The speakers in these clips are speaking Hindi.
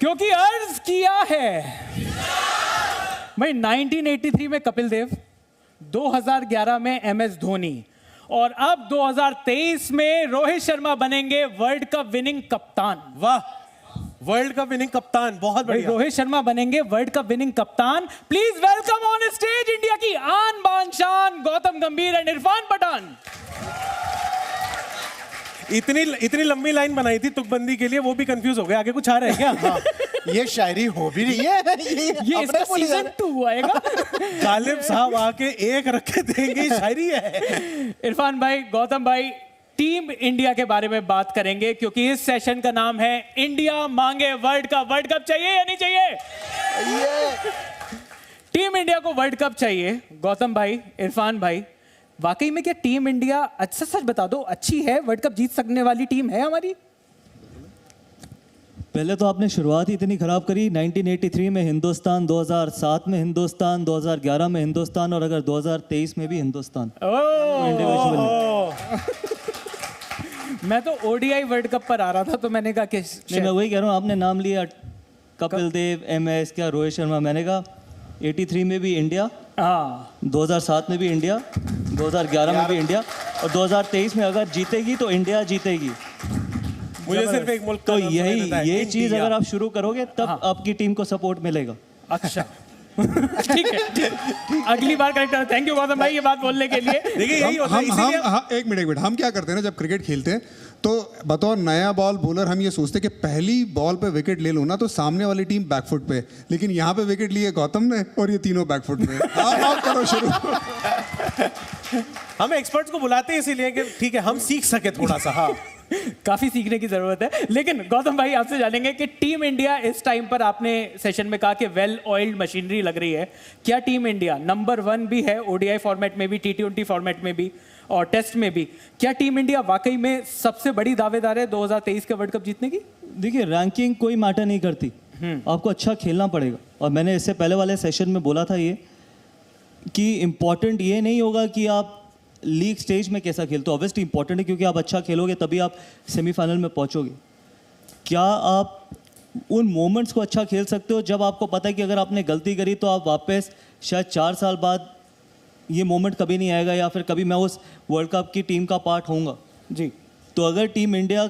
क्योंकि अर्ज किया है भाई 1983 में कपिल देव, 2011 में MS धोनी और अब 2023 में रोहित शर्मा बनेंगे वर्ल्ड कप विनिंग कप्तान। वाह, वर्ल्ड कप विनिंग कप्तान, बहुत बढ़िया। रोहित शर्मा बनेंगे वर्ल्ड कप विनिंग कप्तान। Please welcome on stage India की आन बान शान गौतम गंभीर एंड इरफान पठान। इतनी लंबी लाइन बनाई थी तुकबंदी के लिए, वो भी कंफ्यूज हो गए, आगे कुछ आ रहा है क्या? हाँ। ये शायरी हो भी रही है, ये इसका सीजन 2 आएगा। गालिब साहब आके एक रख के देंगे, शायरी है। इरफान भाई, गौतम भाई, टीम इंडिया के बारे में बात करेंगे क्योंकि इस सेशन का नाम है इंडिया मांगे वर्ल्ड कप। वर्ल्ड कप चाहिए या नहीं चाहिए? टीम इंडिया को वर्ल्ड कप चाहिए। गौतम भाई, इरफान भाई, वाकई में क्या टीम इंडिया, अच्छा सच बता दो, अच्छी है, वर्ल्ड कप जीत सकने वाली टीम है हमारी? पहले तो आपने शुरुआत ही इतनी खराब करी। 1983 में हिंदुस्तान, 2007 में हिंदुस्तान, 2011 में हिंदुस्तान और अगर 2023 में भी हिंदुस्तान। मैं तो ODI वर्ल्ड कप पर आ रहा था, तो मैंने कहा कि नहीं, मैं वही कह रहा हूँ, आपने नाम लिया कपिल देव, MS, क्या रोहित शर्मा, मैंने कहा 83 में भी इंडिया, 2007 में भी इंडिया, 2011 में भी इंडिया और 2023 में अगर जीतेगी तो इंडिया जीतेगी। मुझे सिर्फ एक मुल्क तो ये चीज अगर आप शुरू करोगे तब आपकी टीम को सपोर्ट मिलेगा। अच्छा ठीक है, अगली बार करेक्ट। थैंक यू गौतम भाई ये बात बोलने के लिए। देखिए यही होता है, इसीलिए एक मिनट हम क्या करते हैं ना, जब क्रिकेट खेलते हैं तो बतौर नया बॉल बॉलर हम ये सोचते हैं कि पहली बॉल पे विकेट ले लो ना तो सामने वाली टीम बैकफुट पे, लेकिन यहाँ पे विकेट लिए गौतम ने और ये तीनों बैकफुट पे। आप करो शुरू। हम एक्सपर्ट्स को बुलाते हैं इसीलिए कि ठीक है हम सीख सके थोड़ा सा। हाँ, काफी सीखने की जरूरत है। लेकिन गौतम भाई आपसे जानेंगे कि टीम इंडिया इस टाइम पर, आपने सेशन में कहा कि वेल ऑयल्ड मशीनरी लग रही है, क्या टीम इंडिया नंबर 1 भी है ODI फॉर्मेट में भी, T20 फॉर्मेट में भी और टेस्ट में भी? क्या टीम इंडिया वाकई में सबसे बड़ी दावेदार है 2023 के वर्ल्ड कप जीतने की? देखिए, रैंकिंग कोई मैटर नहीं करती, आपको अच्छा खेलना पड़ेगा। और मैंने इससे पहले वाले सेशन में बोला था ये कि इम्पॉर्टेंट ये नहीं होगा कि आप लीग स्टेज में कैसा खेलते हो, ऑब्वियसली इंपॉर्टेंट है क्योंकि आप अच्छा खेलोगे तभी आप सेमीफाइनल में पहुंचोगे। क्या आप उन मोमेंट्स को अच्छा खेल सकते हो जब आपको पता है कि अगर आपने गलती करी तो आप वापस शायद 4 साल बाद ये मोमेंट कभी नहीं आएगा या फिर कभी मैं उस वर्ल्ड कप की टीम का पार्ट होऊंगा जी। तो अगर टीम इंडिया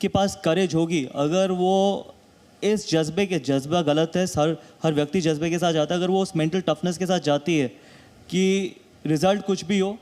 के पास करेज होगी, अगर वो इस जज्बा गलत है, हर व्यक्ति जज्बे के साथ जाता है, अगर वो उस मेंटल टफनेस के साथ जाती है कि रिजल्ट कुछ भी हो,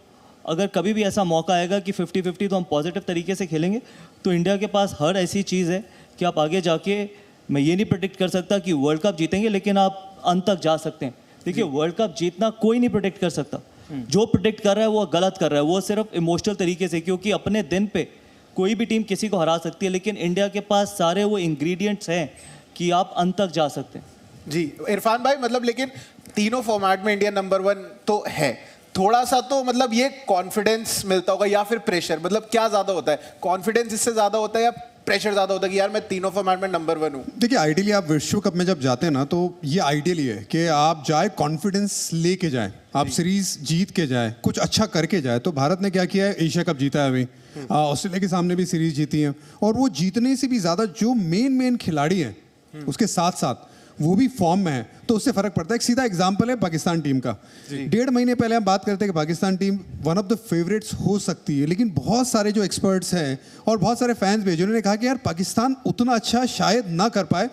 अगर कभी भी ऐसा मौका आएगा कि 50-50 तो हम पॉजिटिव तरीके से खेलेंगे, तो इंडिया के पास हर ऐसी चीज़ है कि आप आगे जाके, मैं ये नहीं प्रेडिक्ट कर सकता कि वर्ल्ड कप जीतेंगे, लेकिन आप अंत तक जा सकते हैं। देखिए, वर्ल्ड कप जीतना कोई नहीं प्रेडिक्ट कर सकता, जो प्रेडिक्ट कर रहा है वो गलत कर रहा है, वो सिर्फ इमोशनल तरीके से, क्योंकि अपने दिन पे कोई भी टीम किसी को हरा सकती है, लेकिन इंडिया के पास सारे वो इंग्रेडिएंट्स हैं कि आप अंत तक जा सकते हैं। जी इरफान भाई, मतलब लेकिन तीनों फॉर्मेट में इंडिया नंबर 1 तो है, थोड़ा सा तो मतलब ये कॉन्फिडेंस मिलता होगा या फिर प्रेशर, मतलब क्या ज्यादा होता है, कॉन्फिडेंस इससे ज्यादा होता है या प्रेशर ज्यादा होता है कि यार मैं तीनों फॉर्मेट में नंबर 1 हूँ? देखिए, आइडियली आप विश्व कप में जब जाते हैं ना तो ये आइडियली है कि आप जाए कॉन्फिडेंस लेके जाएं, आप सीरीज जीत के जाए, कुछ अच्छा करके जाए। तो भारत ने क्या किया है, एशिया कप जीता है अभी, ऑस्ट्रेलिया के सामने भी सीरीज जीती है, और वो जीतने से भी ज्यादा जो मेन खिलाड़ी हैं उसके साथ साथ वो भी फॉर्म में है, तो उससे फर्क पड़ता है। एक सीधा एग्जांपल है पाकिस्तान टीम का। 1.5 महीने पहले हम बात करते हैं कि Pakistan team one of the favourites हो सकती है, लेकिन बहुत सारे जो एक्सपर्ट्स हैं और बहुत सारे फैंस भी जिन्होंने कहा कि यार पाकिस्तान उतना अच्छा शायद ना कर पाए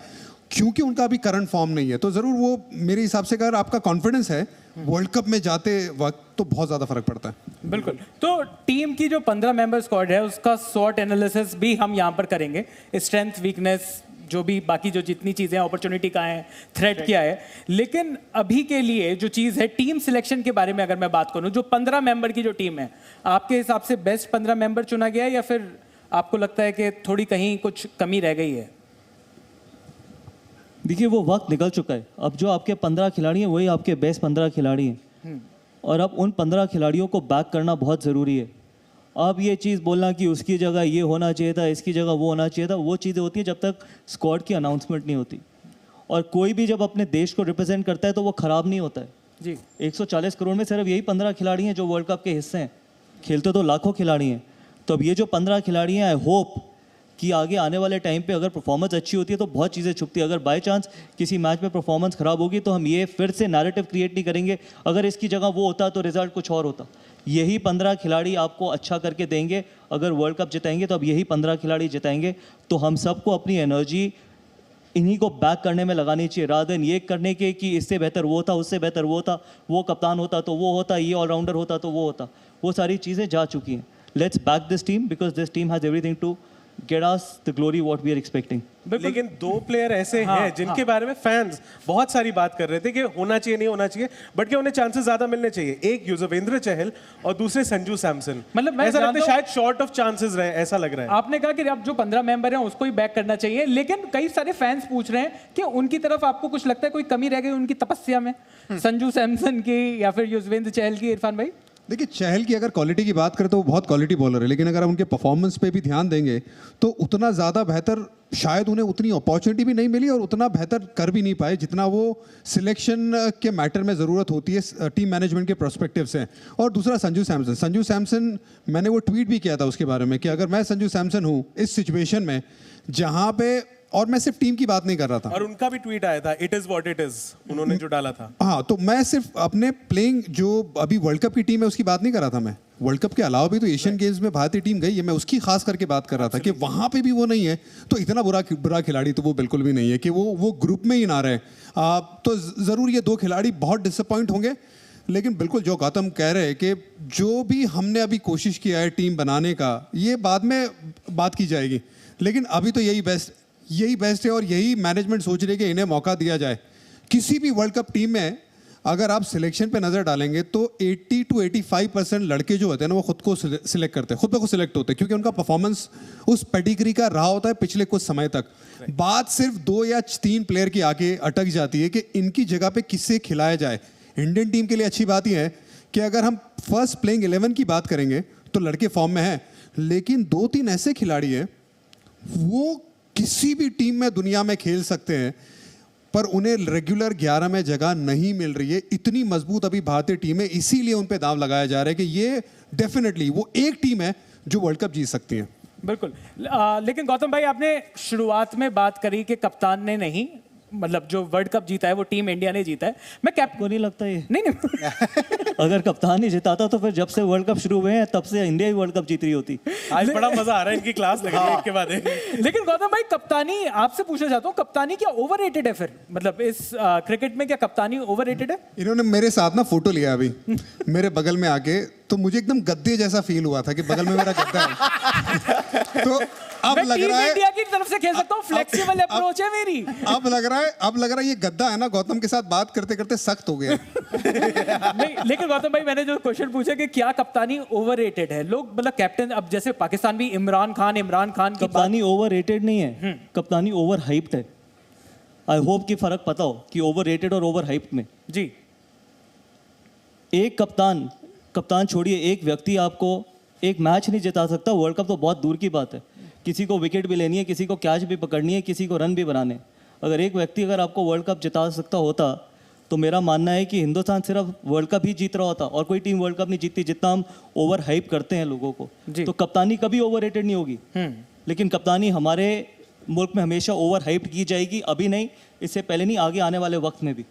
क्योंकि उनका अभी करंट फॉर्म नहीं है। तो जरूर वो मेरे हिसाब से अगर आपका कॉन्फिडेंस है वर्ल्ड कप में जाते वक्त तो बहुत ज्यादा फर्क पड़ता है। बिल्कुल। तो टीम की जो 15 मेंबर स्क्वाड है उसका शॉर्ट एनालिसिस भी हम यहाँ पर करेंगे, स्ट्रेंथ, वीकनेस, जो भी बाकी जो जितनी चीज़ें, अपॉर्चुनिटी कहाँ है, थ्रेट क्या है। लेकिन अभी के लिए जो चीज़ है टीम सिलेक्शन के बारे में अगर मैं बात करूं, जो 15 मेंबर की जो टीम है, आपके हिसाब से बेस्ट 15 मेंबर चुना गया है या फिर आपको लगता है कि थोड़ी कहीं कुछ कमी रह गई है? देखिए, वो वक्त निकल चुका है, अब जो आपके 15 खिलाड़ी हैं वही आपके बेस्ट 15 खिलाड़ी हैं और अब उन 15 खिलाड़ियों को बैक करना बहुत ज़रूरी है। अब ये चीज़ बोलना कि उसकी जगह ये होना चाहिए था, इसकी जगह वो होना चाहिए था, वो चीज़ें होती हैं जब तक स्क्वाड की अनाउंसमेंट नहीं होती। और कोई भी जब अपने देश को रिप्रेजेंट करता है तो वो ख़राब नहीं होता है जी। 140 करोड़ में सिर्फ यही 15 खिलाड़ी हैं जो वर्ल्ड कप के हिस्से हैं, खेलते तो लाखों खिलाड़ी हैं। तो अब ये जो 15 खिलाड़ी हैं, आई होप कि आगे आने वाले टाइम पे अगर परफॉर्मेंस अच्छी होती है तो बहुत चीज़ें छुपती है। अगर बाय चांस किसी मैच में परफॉर्मेंस ख़राब होगी तो हम ये फिर से नैरेटिव क्रिएट नहीं करेंगे, अगर इसकी जगह वो होता तो रिजल्ट कुछ और होता। यही 15 खिलाड़ी आपको अच्छा करके देंगे। अगर वर्ल्ड कप जिताएंगे तो अब यही 15 खिलाड़ी जिताएंगे। तो हम सबको अपनी एनर्जी इन्हीं को बैक करने में लगानी चाहिए, रादर देन ये करने के कि इससे बेहतर वो था, उससे बेहतर वो था, वो कप्तान होता तो वो होता, ये ऑलराउंडर होता तो वो होता। वो सारी चीज़ें जा चुकी हैं। Let's back this team because this team has everything to get us the glory what we are expecting. लेकिन 2 प्लेयर ऐसे हैं जिनके बारे में फैंस बहुत सारी बात कर रहे थे कि होना चाहिए नहीं होना चाहिए, बट कि उन्हें चांसेस ज्यादा मिलने चाहिए। एक युजवेंद्र चहल और दूसरे संजू सैमसन। मतलब मैं ऐसा लगता है जानता शायद शॉर्ट ऑफ चांसेस रहे, ऐसा लग रहा है। आपने कहा कि अब जो 15 मेंबर हैं उसको ही बैक करना चाहिए, लेकिन कई सारे फैंस पूछ रहे हैं कि उनकी तरफ आपको कुछ लगता है कोई कमी रह गई उनकी तपस्या में, संजू सैमसन की या फिर युजवेंद्र चहल की? इरफान भाई देखिए, चहल की अगर क्वालिटी की बात करें तो वो बहुत क्वालिटी बॉलर है, लेकिन अगर हम उनके परफॉर्मेंस पे भी ध्यान देंगे तो उतना ज़्यादा बेहतर शायद उन्हें उतनी अपॉर्चुनिटी भी नहीं मिली और उतना बेहतर कर भी नहीं पाए जितना वो सिलेक्शन के मैटर में ज़रूरत होती है टीम मैनेजमेंट के पर्सपेक्टिव से। और दूसरा संजू सैमसन मैंने वो ट्वीट भी किया था उसके बारे में कि अगर मैं संजू सैमसन हूँ इस सिचुएशन में जहाँ पे, और मैं सिर्फ टीम की बात नहीं कर रहा था, और उनका भी ट्वीट आया था, it is what it is, उन्होंने जो डाला था। हाँ, तो मैं सिर्फ अपने प्लेइंग जो अभी वर्ल्ड कप की टीम है उसकी बात नहीं कर रहा था। मैं वर्ल्ड कप के अलावा भी तो एशियन गेम्स में भारतीय टीम गई है, मैं उसकी खास करके बात कर रहा था कि वहां पे भी वो नहीं है। तो इतना बुरा खिलाड़ी तो वो बिल्कुल भी नहीं है कि वो ग्रुप में ही ना रहे। तो जरूर ये 2 खिलाड़ी बहुत डिसअपॉइंट होंगे, लेकिन बिल्कुल जो गौतम कह रहे हैं कि जो भी हमने अभी कोशिश किया है टीम बनाने का, ये बाद में बात की जाएगी, लेकिन अभी तो यही बेस्ट है और यही मैनेजमेंट सोच रही है कि इन्हें मौका दिया जाए। किसी भी वर्ल्ड कप टीम में अगर आप सिलेक्शन पे नज़र डालेंगे तो 80 to 85% लड़के जो होते हैं ना वो खुद को सिलेक्ट करते हैं, खुद ब खुद सिलेक्ट होते हैं, क्योंकि उनका परफॉर्मेंस उस पेडिग्री का रहा होता है पिछले कुछ समय तक। बात सिर्फ 2 या 3 प्लेयर की आगे अटक जाती है कि इनकी जगह पे किसे खिलाया जाए। इंडियन टीम के लिए अच्छी बात यह है कि अगर हम फर्स्ट प्लेइंग 11 की बात करेंगे तो लड़के फॉर्म में हैं, लेकिन 2-3 ऐसे खिलाड़ी हैं वो किसी भी टीम में दुनिया में खेल सकते हैं, पर उन्हें रेगुलर 11 में जगह नहीं मिल रही है। इतनी मजबूत अभी भारतीय टीम है, इसीलिए उन पे दांव लगाया जा रहा है कि ये डेफिनेटली वो एक टीम है जो वर्ल्ड कप जीत सकती है। बिल्कुल। लेकिन गौतम भाई, आपने शुरुआत में बात करी कि कप्तान ने नहीं, मतलब जो वर्ल्ड कप जीता है वो टीम इंडिया ने जीता है। मैं कैप्टन को नहीं लगता ये नहीं अगर कप्तान ही जिताता तो फिर जब से वर्ल्ड कप शुरू हुए हैं तब से इंडिया ही वर्ल्ड कप जीत रही होती। आज बड़ा मजा आ रहा है इनकी क्लास लग रही है इसके बाद। लेकिन गौतम भाई, कप्तानी आपसे पूछना चाहता हूँ, कप्तानी क्या ओवररेटेड है फिर? मतलब इस क्रिकेट में क्या कप्तानी ओवररेटेड है? इन्होंने मेरे साथ ना फोटो लिया अभी मेरे बगल में आके, तो मुझे एकदम गद्दे जैसा फील हुआ था कि बगल में मेरा गद्दा है। तो अब लग रहा है इंडिया की तरफ से खेल सकता हूँ, फ्लेक्सिबल अप्रोच है मेरी। अब लग रहा है ये गद्दा है ना गौतम के साथ बात करते करते सख्त हो गया। नहीं, लेकिन गौतम भाई, मैंने जो क्वेश्चन पूछा कि क्या कप्तानी ओवररेटेड है, लोग मतलब कैप्टन, अब जैसे पाकिस्तान भी इमरान खान की कप्तानी ओवररेटेड नहीं है, कप्तानी ओवर हाइप्ड है। आई होप कि फर्क पता हो कि ओवररेटेड और ओवर हाइप्ड में। जी, एक कप्तान छोड़िए, एक व्यक्ति आपको एक मैच नहीं जिता सकता। वर्ल्ड कप तो बहुत दूर की बात है, किसी को विकेट भी लेनी है, किसी को कैच भी पकड़नी है, किसी को रन भी बनाने। अगर एक व्यक्ति अगर आपको वर्ल्ड कप जिता सकता होता तो मेरा मानना है कि हिंदुस्तान सिर्फ वर्ल्ड कप ही जीत रहा होता और कोई टीम वर्ल्ड कप नहीं जीतती, जितना हम ओवर हाइप करते हैं लोगों को। तो कप्तानी कभी ओवररेटेड नहीं होगी, लेकिन कप्तानी हमारे मुल्क में हमेशा ओवर हाइप की जाएगी। अभी नहीं, इससे पहले नहीं, आगे आने वाले वक्त में भी।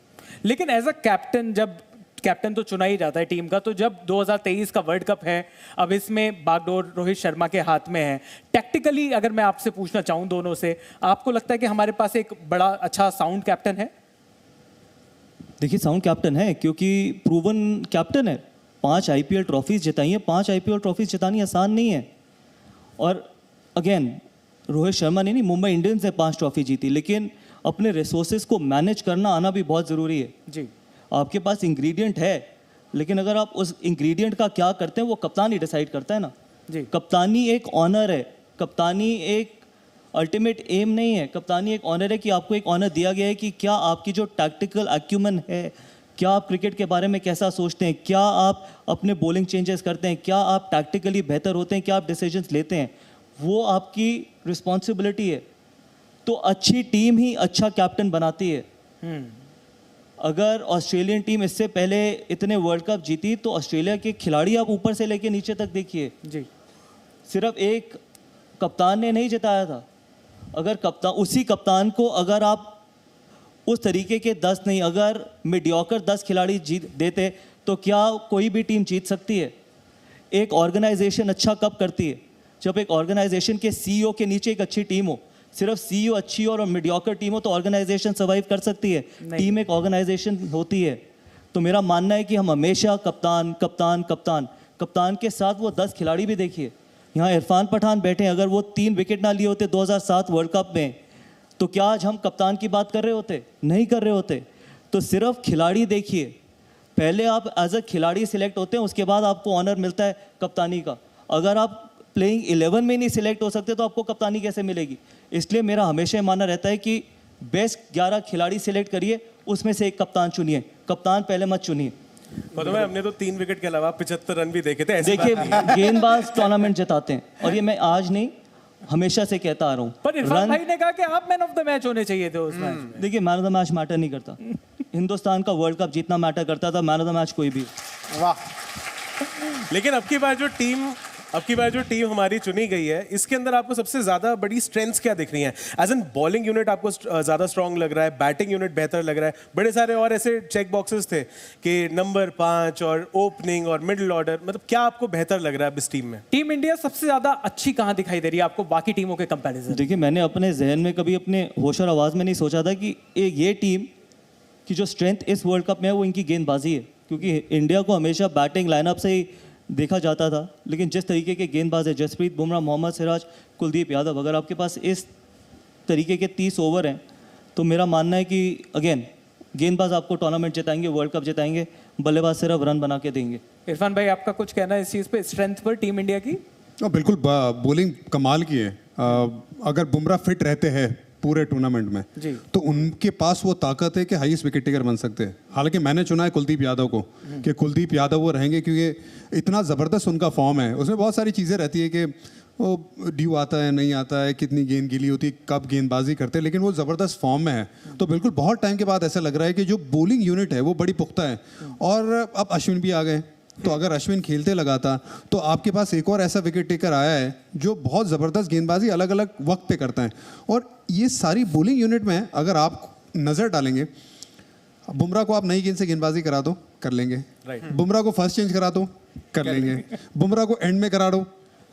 लेकिन एज अ कैप्टन, जब कैप्टन तो चुना ही जाता है टीम का, तो जब 2023 का वर्ल्ड कप है, अब इसमें बागडोर रोहित शर्मा के हाथ में है। टैक्टिकली अगर मैं आपसे पूछना चाहूं दोनों से, आपको लगता है कि हमारे पास एक बड़ा अच्छा साउंड कैप्टन है? देखिए, साउंड कैप्टन है क्योंकि प्रूवन कैप्टन है। 5 IPL ट्रॉफीज जिताई हैं। 5 IPL ट्रॉफीज जितानी आसान नहीं है। और अगेन, रोहित शर्मा ने नहीं, मुंबई इंडियंस ने 5 ट्रॉफी जीती, लेकिन अपने रिसोर्सेज को मैनेज करना आना भी बहुत ज़रूरी है। जी, आपके पास इंग्रेडिएंट है, लेकिन अगर आप उस इंग्रेडिएंट का क्या करते हैं वो कप्तान ही डिसाइड करता है ना। जी, कप्तानी एक ऑनर है, कप्तानी एक अल्टीमेट एम नहीं है। कप्तानी एक ऑनर है कि आपको एक ऑनर दिया गया है कि क्या आपकी जो टैक्टिकल एक्यूमन है, क्या आप क्रिकेट के बारे में कैसा सोचते हैं, क्या आप अपने बॉलिंग चेंजेस करते हैं, क्या आप टैक्टिकली बेहतर होते हैं, क्या आप डिसीजंस लेते हैं, वो आपकी रिस्पॉन्सिबिलिटी है। तो अच्छी टीम ही अच्छा कैप्टन बनाती है। अगर ऑस्ट्रेलियन टीम इससे पहले इतने वर्ल्ड कप जीती तो ऑस्ट्रेलिया के खिलाड़ी आप ऊपर से लेके नीचे तक देखिए, जी, सिर्फ एक कप्तान ने नहीं जिताया था। अगर उसी कप्तान को अगर आप उस तरीके के 10 नहीं, अगर मीडियोकर 10 खिलाड़ी जीत देते तो क्या कोई भी टीम जीत सकती है? एक ऑर्गेनाइजेशन अच्छा कब करती है? जब एक ऑर्गेनाइजेशन के सीईओ के नीचे एक अच्छी टीम हो। सिर्फ सीईओ अच्छी हो और मीडियोकर टीम हो तो ऑर्गेनाइजेशन सर्वाइव कर सकती है? टीम एक ऑर्गेनाइजेशन होती है। तो मेरा मानना है कि हम हमेशा कप्तान कप्तान कप्तान कप्तान के साथ वो 10 खिलाड़ी भी देखिए। यहाँ इरफान पठान बैठे हैं, अगर वो 3 विकेट ना लिए होते 2007 वर्ल्ड कप में तो क्या आज हम कप्तान की बात कर रहे होते? नहीं कर रहे होते। तो सिर्फ खिलाड़ी देखिए, पहले आप एज अ खिलाड़ी सिलेक्ट होते हैं, उसके बाद आपको ऑनर मिलता है कप्तानी का। अगर आप प्लेइंग 11 में नहीं सिलेक्ट हो सकते तो आपको कप्तानी कैसे मिलेगी? इसलिए मेरा हमेशा मानना रहता है कि बेस्ट 11 खिलाड़ी सिलेक्ट करिए, उसमें से एक कप्तान चुनिए, कप्तान पहले मत चुनिए। मतलब हमने तो 3 विकेट के अलावा 75 रन भी देखे थे। ऐसी देखिए बात नहीं है। गेंदबाज टूर्नामेंट जिताते हैं और ये मैं आज नहीं हमेशा से कहता आ रहा हूँ। पर इरफान भाई ने कहा कि आप मैन ऑफ द मैच होने चाहिए थे उस मैच में। देखिए man of the match matter नहीं करता। हिंदुस्तान का वर्ल्ड कप जीतना मैटर करता था, मैन ऑफ द मैच कोई भी। वाह। लेकिन अब की बार जो टीम हमारी चुनी गई है, इसके अंदर आपको सबसे ज्यादा बड़ी स्ट्रेंथ्स क्या दिख रही हैं? एज एन बॉलिंग यूनिट आपको ज्यादा स्ट्रांग लग रहा है, बैटिंग यूनिट बेहतर लग रहा है, बड़े सारे और ऐसे चेक बॉक्सेस थे कि नंबर 5 और ओपनिंग और मिडिल ऑर्डर, मतलब क्या आपको बेहतर लग रहा है अब इस टीम में? टीम इंडिया सबसे ज्यादा अच्छी कहाँ दिखाई दे रही है आपको बाकी टीमों के कंपैरिजन? देखिए मैंने अपने जहन में कभी अपने होश और आवाज़ में नहीं सोचा था कि ये टीम की जो स्ट्रेंथ इस वर्ल्ड कप में है वो इनकी गेंदबाजी है, क्योंकि इंडिया को हमेशा बैटिंग लाइनअप से ही देखा जाता था। लेकिन जिस तरीके के गेंदबाज है जसप्रीत बुमराह, मोहम्मद सिराज, कुलदीप यादव, अगर आपके पास इस तरीके के 30 ओवर हैं तो मेरा मानना है कि अगेन गेंदबाज आपको टूर्नामेंट जिताएंगे, वर्ल्ड कप जिताएंगे, बल्लेबाज सिर्फ रन बना के देंगे। इरफान भाई आपका कुछ कहना है इस चीज़ पे, स्ट्रेंथ पर टीम इंडिया की? बिल्कुल बॉलिंग कमाल की है। अगर बुमराह फिट रहते हैं पूरे टूर्नामेंट में जी। तो उनके पास वो ताकत है कि हाईएस्ट विकेट टेकर बन सकते हैं। हालांकि मैंने चुना है कुलदीप यादव को कि कुलदीप यादव वो रहेंगे, क्योंकि इतना ज़बरदस्त उनका फॉर्म है। उसमें बहुत सारी चीज़ें रहती है कि वो ड्यू आता है नहीं आता है, कितनी गेंद गिली होती है, कब गेंदबाजी करते हैं, लेकिन वो ज़बरदस्त फॉर्म में है। तो बिल्कुल बहुत टाइम के बाद ऐसा लग रहा है कि जो बॉलिंग यूनिट है वो बड़ी पुख्ता है। और अब अश्विन भी आ गए, तो अगर अश्विन खेलते लगाता तो आपके पास एक और ऐसा विकेट टेकर आया है जो बहुत ज़बरदस्त गेंदबाजी अलग अलग वक्त पे करता है। और ये सारी बॉलिंग यूनिट में अगर आप नज़र डालेंगे, बुमराह को आप नई गेंद से गेंदबाजी करा दो, कर लेंगे। बुमराह को फर्स्ट चेंज करा दो, कर लेंगे। बुमराह को एंड में करा दो,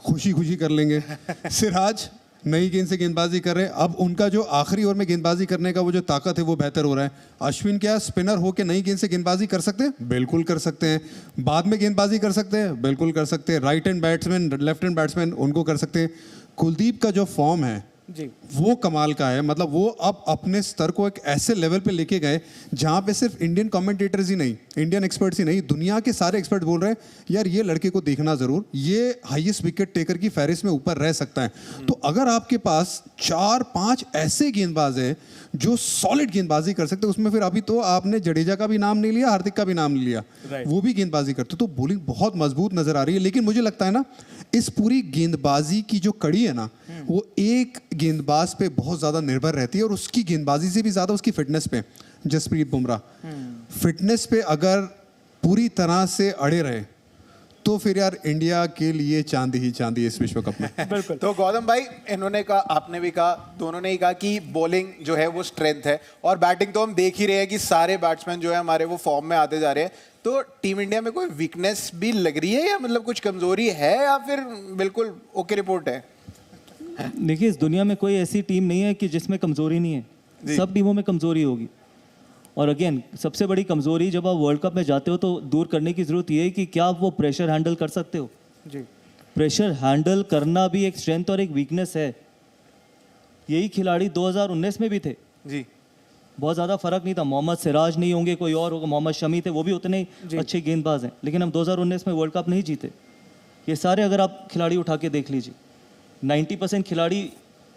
खुशी खुशी कर लेंगे। सिराज नई गेंद से गेंदबाजी कर रहे हैं, अब उनका जो आखिरी ओवर में गेंदबाजी करने का वो जो ताकत है वो बेहतर हो रहा है। अश्विन क्या स्पिनर होकर नई गेंद से गेंदबाजी कर सकते हैं? बिल्कुल कर सकते हैं। बाद में गेंदबाजी कर सकते हैं? बिल्कुल कर सकते हैं। Right hand batsman, left hand batsman, उनको कर सकते हैं। कुलदीप का जो फॉर्म है जी वो कमाल का है। मतलब वो अब अपने स्तर को एक ऐसे लेवल पे लेके गए जहां पे सिर्फ इंडियन कमेंटेटर्स ही नहीं, इंडियन एक्सपर्ट्स ही नहीं, दुनिया के सारे एक्सपर्ट बोल रहे हैं यार ये लड़के को देखना जरूर, ये हाईएस्ट विकेट टेकर की फहरिस्त में ऊपर रह सकता है। तो अगर आपके पास 4-5 ऐसे गेंदबाज है जो सॉलिड गेंदबाजी कर सकते हैं, उसमें फिर अभी तो आपने जडेजा का भी नाम नहीं लिया, हार्दिक का भी नाम नहीं लिया, वो भी गेंदबाजी करते, तो बॉलिंग बहुत मजबूत नजर आ रही है। लेकिन मुझे लगता है ना इस पूरी गेंदबाजी की जो कड़ी है ना वो एक गेंदबाज पे बहुत ज्यादा निर्भर रहती है, और उसकी गेंदबाजी से भी ज्यादा उसकी फिटनेस पे। जसप्रीत बुमराह फिटनेस पे अगर पूरी तरह से अड़े रहे तो फिर यार इंडिया के लिए चांदी ही चांदी इस विश्व कप में। बिल्कुल। तो गौतम भाई, इन्होंने कहा, आपने भी कहा, दोनों ने ही कहा कि बॉलिंग जो है वो स्ट्रेंथ है, और बैटिंग तो हम देख ही रहे हैं कि सारे बैट्समैन जो है हमारे वो फॉर्म में आते जा रहे हैं। तो टीम इंडिया में कोई वीकनेस भी लग रही है, या मतलब कुछ कमजोरी है, या फिर बिल्कुल ओके रिपोर्ट है? देखिए इस दुनिया में कोई ऐसी टीम नहीं है कि जिसमें कमजोरी नहीं है, सब टीमों में कमजोरी होगी। और अगेन सबसे बड़ी कमजोरी जब आप वर्ल्ड कप में जाते हो तो दूर करने की जरूरत यह है कि क्या आप वो प्रेशर हैंडल कर सकते हो। जी प्रेशर हैंडल करना भी एक स्ट्रेंथ और एक वीकनेस है। यही खिलाड़ी 2019 में भी थे जी, बहुत ज़्यादा फर्क नहीं था। मोहम्मद सिराज नहीं होंगे, कोई और होगा, मोहम्मद शमी थे, वो भी उतने ही अच्छे गेंदबाज हैं, लेकिन हम 2019 में वर्ल्ड कप नहीं जीते। ये सारे अगर आप खिलाड़ी उठा के देख लीजिए, 90% खिलाड़ी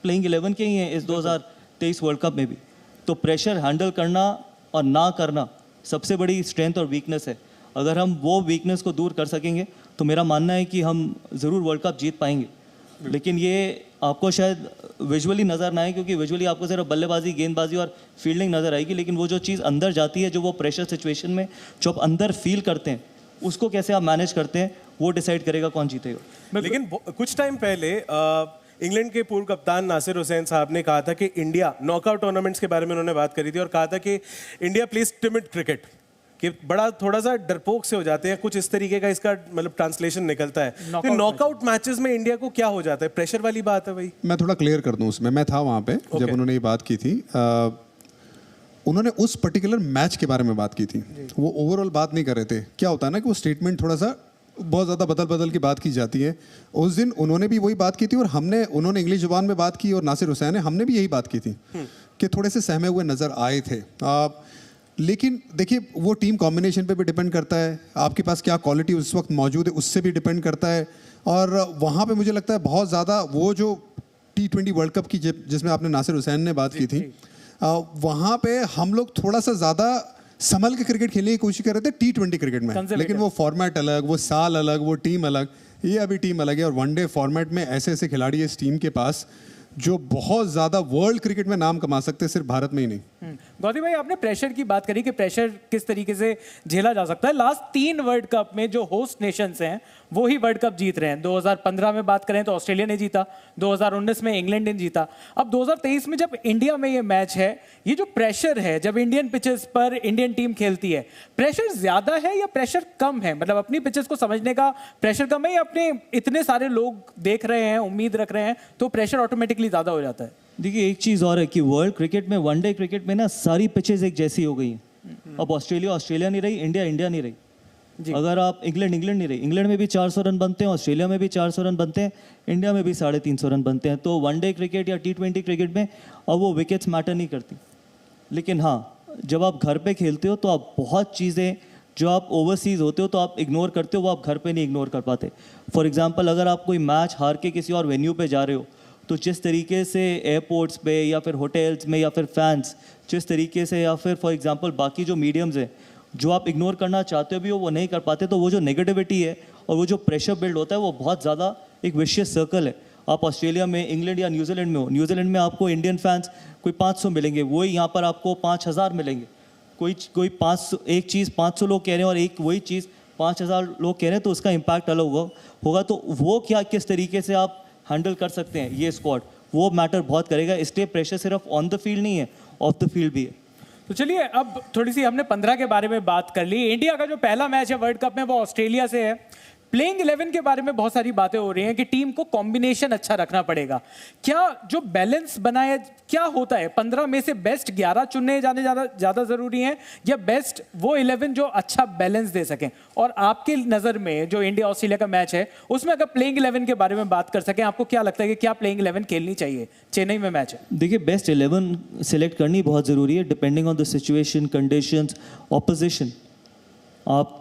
प्लेइंग 11 के ही हैं इस 2023 वर्ल्ड कप में भी। तो प्रेशर हैंडल करना और ना करना सबसे बड़ी स्ट्रेंथ और वीकनेस है। अगर हम वो वीकनेस को दूर कर सकेंगे तो मेरा मानना है कि हम ज़रूर वर्ल्ड कप जीत पाएंगे। लेकिन ये आपको शायद विजुअली नज़र ना आए, क्योंकि विजुअली आपको सिर्फ बल्लेबाजी, गेंदबाजी और फील्डिंग नज़र आएगी, लेकिन वो जो चीज़ अंदर जाती है, जो वो प्रेशर सिचुएशन में जो आप अंदर फील करते हैं, उसको कैसे आप मैनेज करते हैं, वो डिसाइड करेगा कौन जीतेगा। लेकिन कुछ टाइम पहले इंग्लैंड के पूर्व कप्तान नासिर हुसैन साहब ने कहा था कि इंडिया नॉकआउट टूर्नामेंट्स के बारे में उन्होंने बात करी थी और कहा था कि इंडिया प्लेज टिमिड क्रिकेट, कि बड़ा थोड़ा सा डरपोक से हो जाते हैं, कुछ इस तरीके का इसका मतलब ट्रांसलेशन निकलता है। तो नॉकआउट मैचेस में इंडिया को क्या हो जाता है? प्रेशर वाली बात है भाई? मैं थोड़ा क्लियर कर दूं उसमें, मैं था वहाँ पे जब उन्होंने ये बात की थी। उन्होंने उस पर्टिकुलर मैच के बारे में बात की थी, वो ओवरऑल बात नहीं कर रहे थे। क्या होता है ना कि वो स्टेटमेंट थोड़ा सा बहुत ज़्यादा बदल बदल की बात की जाती है। उस दिन उन्होंने भी वही बात की थी और उन्होंने इंग्लिश जुबान में बात की और नासिर हुसैन ने, हमने भी यही बात की थी कि थोड़े से सहमे हुए नज़र आए थे। लेकिन देखिए, वो टीम कॉम्बिनेशन पे भी डिपेंड करता है, आपके पास क्या क्वालिटी उस वक्त मौजूद है उससे भी डिपेंड करता है। और वहाँ पे मुझे लगता है बहुत ज़्यादा वो जो T20 वर्ल्ड कप की जिसमें आपने नासिर हुसैन ने बात की थी, वहाँ पे हम लोग थोड़ा सा ज़्यादा संभल के क्रिकेट खेलने की कोशिश कर रहे थे T20 क्रिकेट में, लेकिन वो फॉर्मेट अलग, वो साल अलग, वो टीम अलग, ये अभी टीम अलग है। और वनडे फॉर्मेट में ऐसे ऐसे खिलाड़ी है इस टीम के पास जो बहुत ज़्यादा वर्ल्ड क्रिकेट में नाम कमा सकते हैं, सिर्फ भारत में ही नहीं। गौतम भाई, आपने प्रेशर की बात करी कि प्रेशर किस तरीके से झेला जा सकता है। लास्ट 3 वर्ल्ड कप में जो होस्ट नेशंस हैं वो ही वर्ल्ड कप जीत रहे हैं। 2015 में बात करें तो ऑस्ट्रेलिया ने जीता, 2019 में इंग्लैंड ने जीता। अब 2023 में जब इंडिया में ये मैच है, ये जो प्रेशर है जब इंडियन पिचेस पर इंडियन टीम खेलती है, प्रेशर ज्यादा है या प्रेशर कम है? मतलब अपनी पिचेस को समझने का प्रेशर कम है या अपने इतने सारे लोग देख रहे हैं, उम्मीद रख रहे हैं, तो प्रेशर ऑटोमेटिकली ज्यादा हो जाता है? देखिए, एक चीज़ और है कि वर्ल्ड क्रिकेट में, वनडे क्रिकेट में ना सारी पिचेस एक जैसी हो गई हैं। अब ऑस्ट्रेलिया नहीं रही, इंडिया नहीं रही। अगर आप इंग्लैंड नहीं रही, इंग्लैंड में भी 400 रन बनते हैं, ऑस्ट्रेलिया में भी 400 रन बनते हैं, इंडिया में भी 350 रन बनते हैं। तो वनडे क्रिकेट या T20 क्रिकेट में अब वो विकेट्स मैटर नहीं करती। लेकिन हाँ, जब आप घर पे खेलते हो तो आप बहुत चीज़ें जो आप ओवरसीज़ होते हो तो आप इग्नोर करते हो, वो आप घर पे नहीं इग्नोर कर पाते। फॉर एग्जांपल, अगर आप कोई मैच हार के किसी और वेन्यू पे जा रहे हो तो जिस तरीके से एयरपोर्ट्स पे या फिर होटल्स में या फिर फैंस जिस तरीके से, या फिर फॉर एग्जांपल बाकी जो मीडियम्स हैं जो आप इग्नोर करना चाहते हो भी वो नहीं कर पाते, तो वो जो नेगेटिविटी है और वो जो प्रेशर बिल्ड होता है वो बहुत ज़्यादा एक विशियस सर्कल है। आप ऑस्ट्रेलिया में, इंग्लैंड या न्यूजीलैंड में हो, न्यूजीलैंड में आपको इंडियन फैंस कोई 500 मिलेंगे, वही यहाँ पर आपको 5000 मिलेंगे। कोई 500, एक चीज़ 500 लोग कह रहे हैं और एक वही चीज़ 5000 लोग कह रहे हैं, तो उसका इम्पैक्ट अलग होगा। तो वो क्या, किस तरीके से आप हैंडल कर सकते हैं ये स्क्वाड, वो मैटर बहुत करेगा। इसलिए प्रेशर सिर्फ ऑन द फील्ड नहीं है, ऑफ द फील्ड भी है। तो चलिए, अब थोड़ी सी हमने 15 के बारे में बात कर ली। इंडिया का जो पहला मैच है वर्ल्ड कप में वो ऑस्ट्रेलिया से है। प्लेइंग 11 के बारे में बहुत सारी बातें हो रही हैं कि टीम को कॉम्बिनेशन अच्छा रखना पड़ेगा। क्या जो बैलेंस बनाया, क्या होता है 15 में से बेस्ट 11 चुनने जाने ज़्यादा ज़रूरी है या बेस्ट वो 11 जो अच्छा बैलेंस दे सकें? और आपकी नज़र में जो इंडिया ऑस्ट्रेलिया का मैच है उसमें अगर प्लेइंग 11 के बारे में बात कर सकें, आपको क्या लगता है कि क्या प्लेइंग 11 खेलनी चाहिए? चेन्नई में मैच है, देखिए, बेस्ट 11 सेलेक्ट करनी बहुत ज़रूरी है depending on the situation, conditions, opposition. आप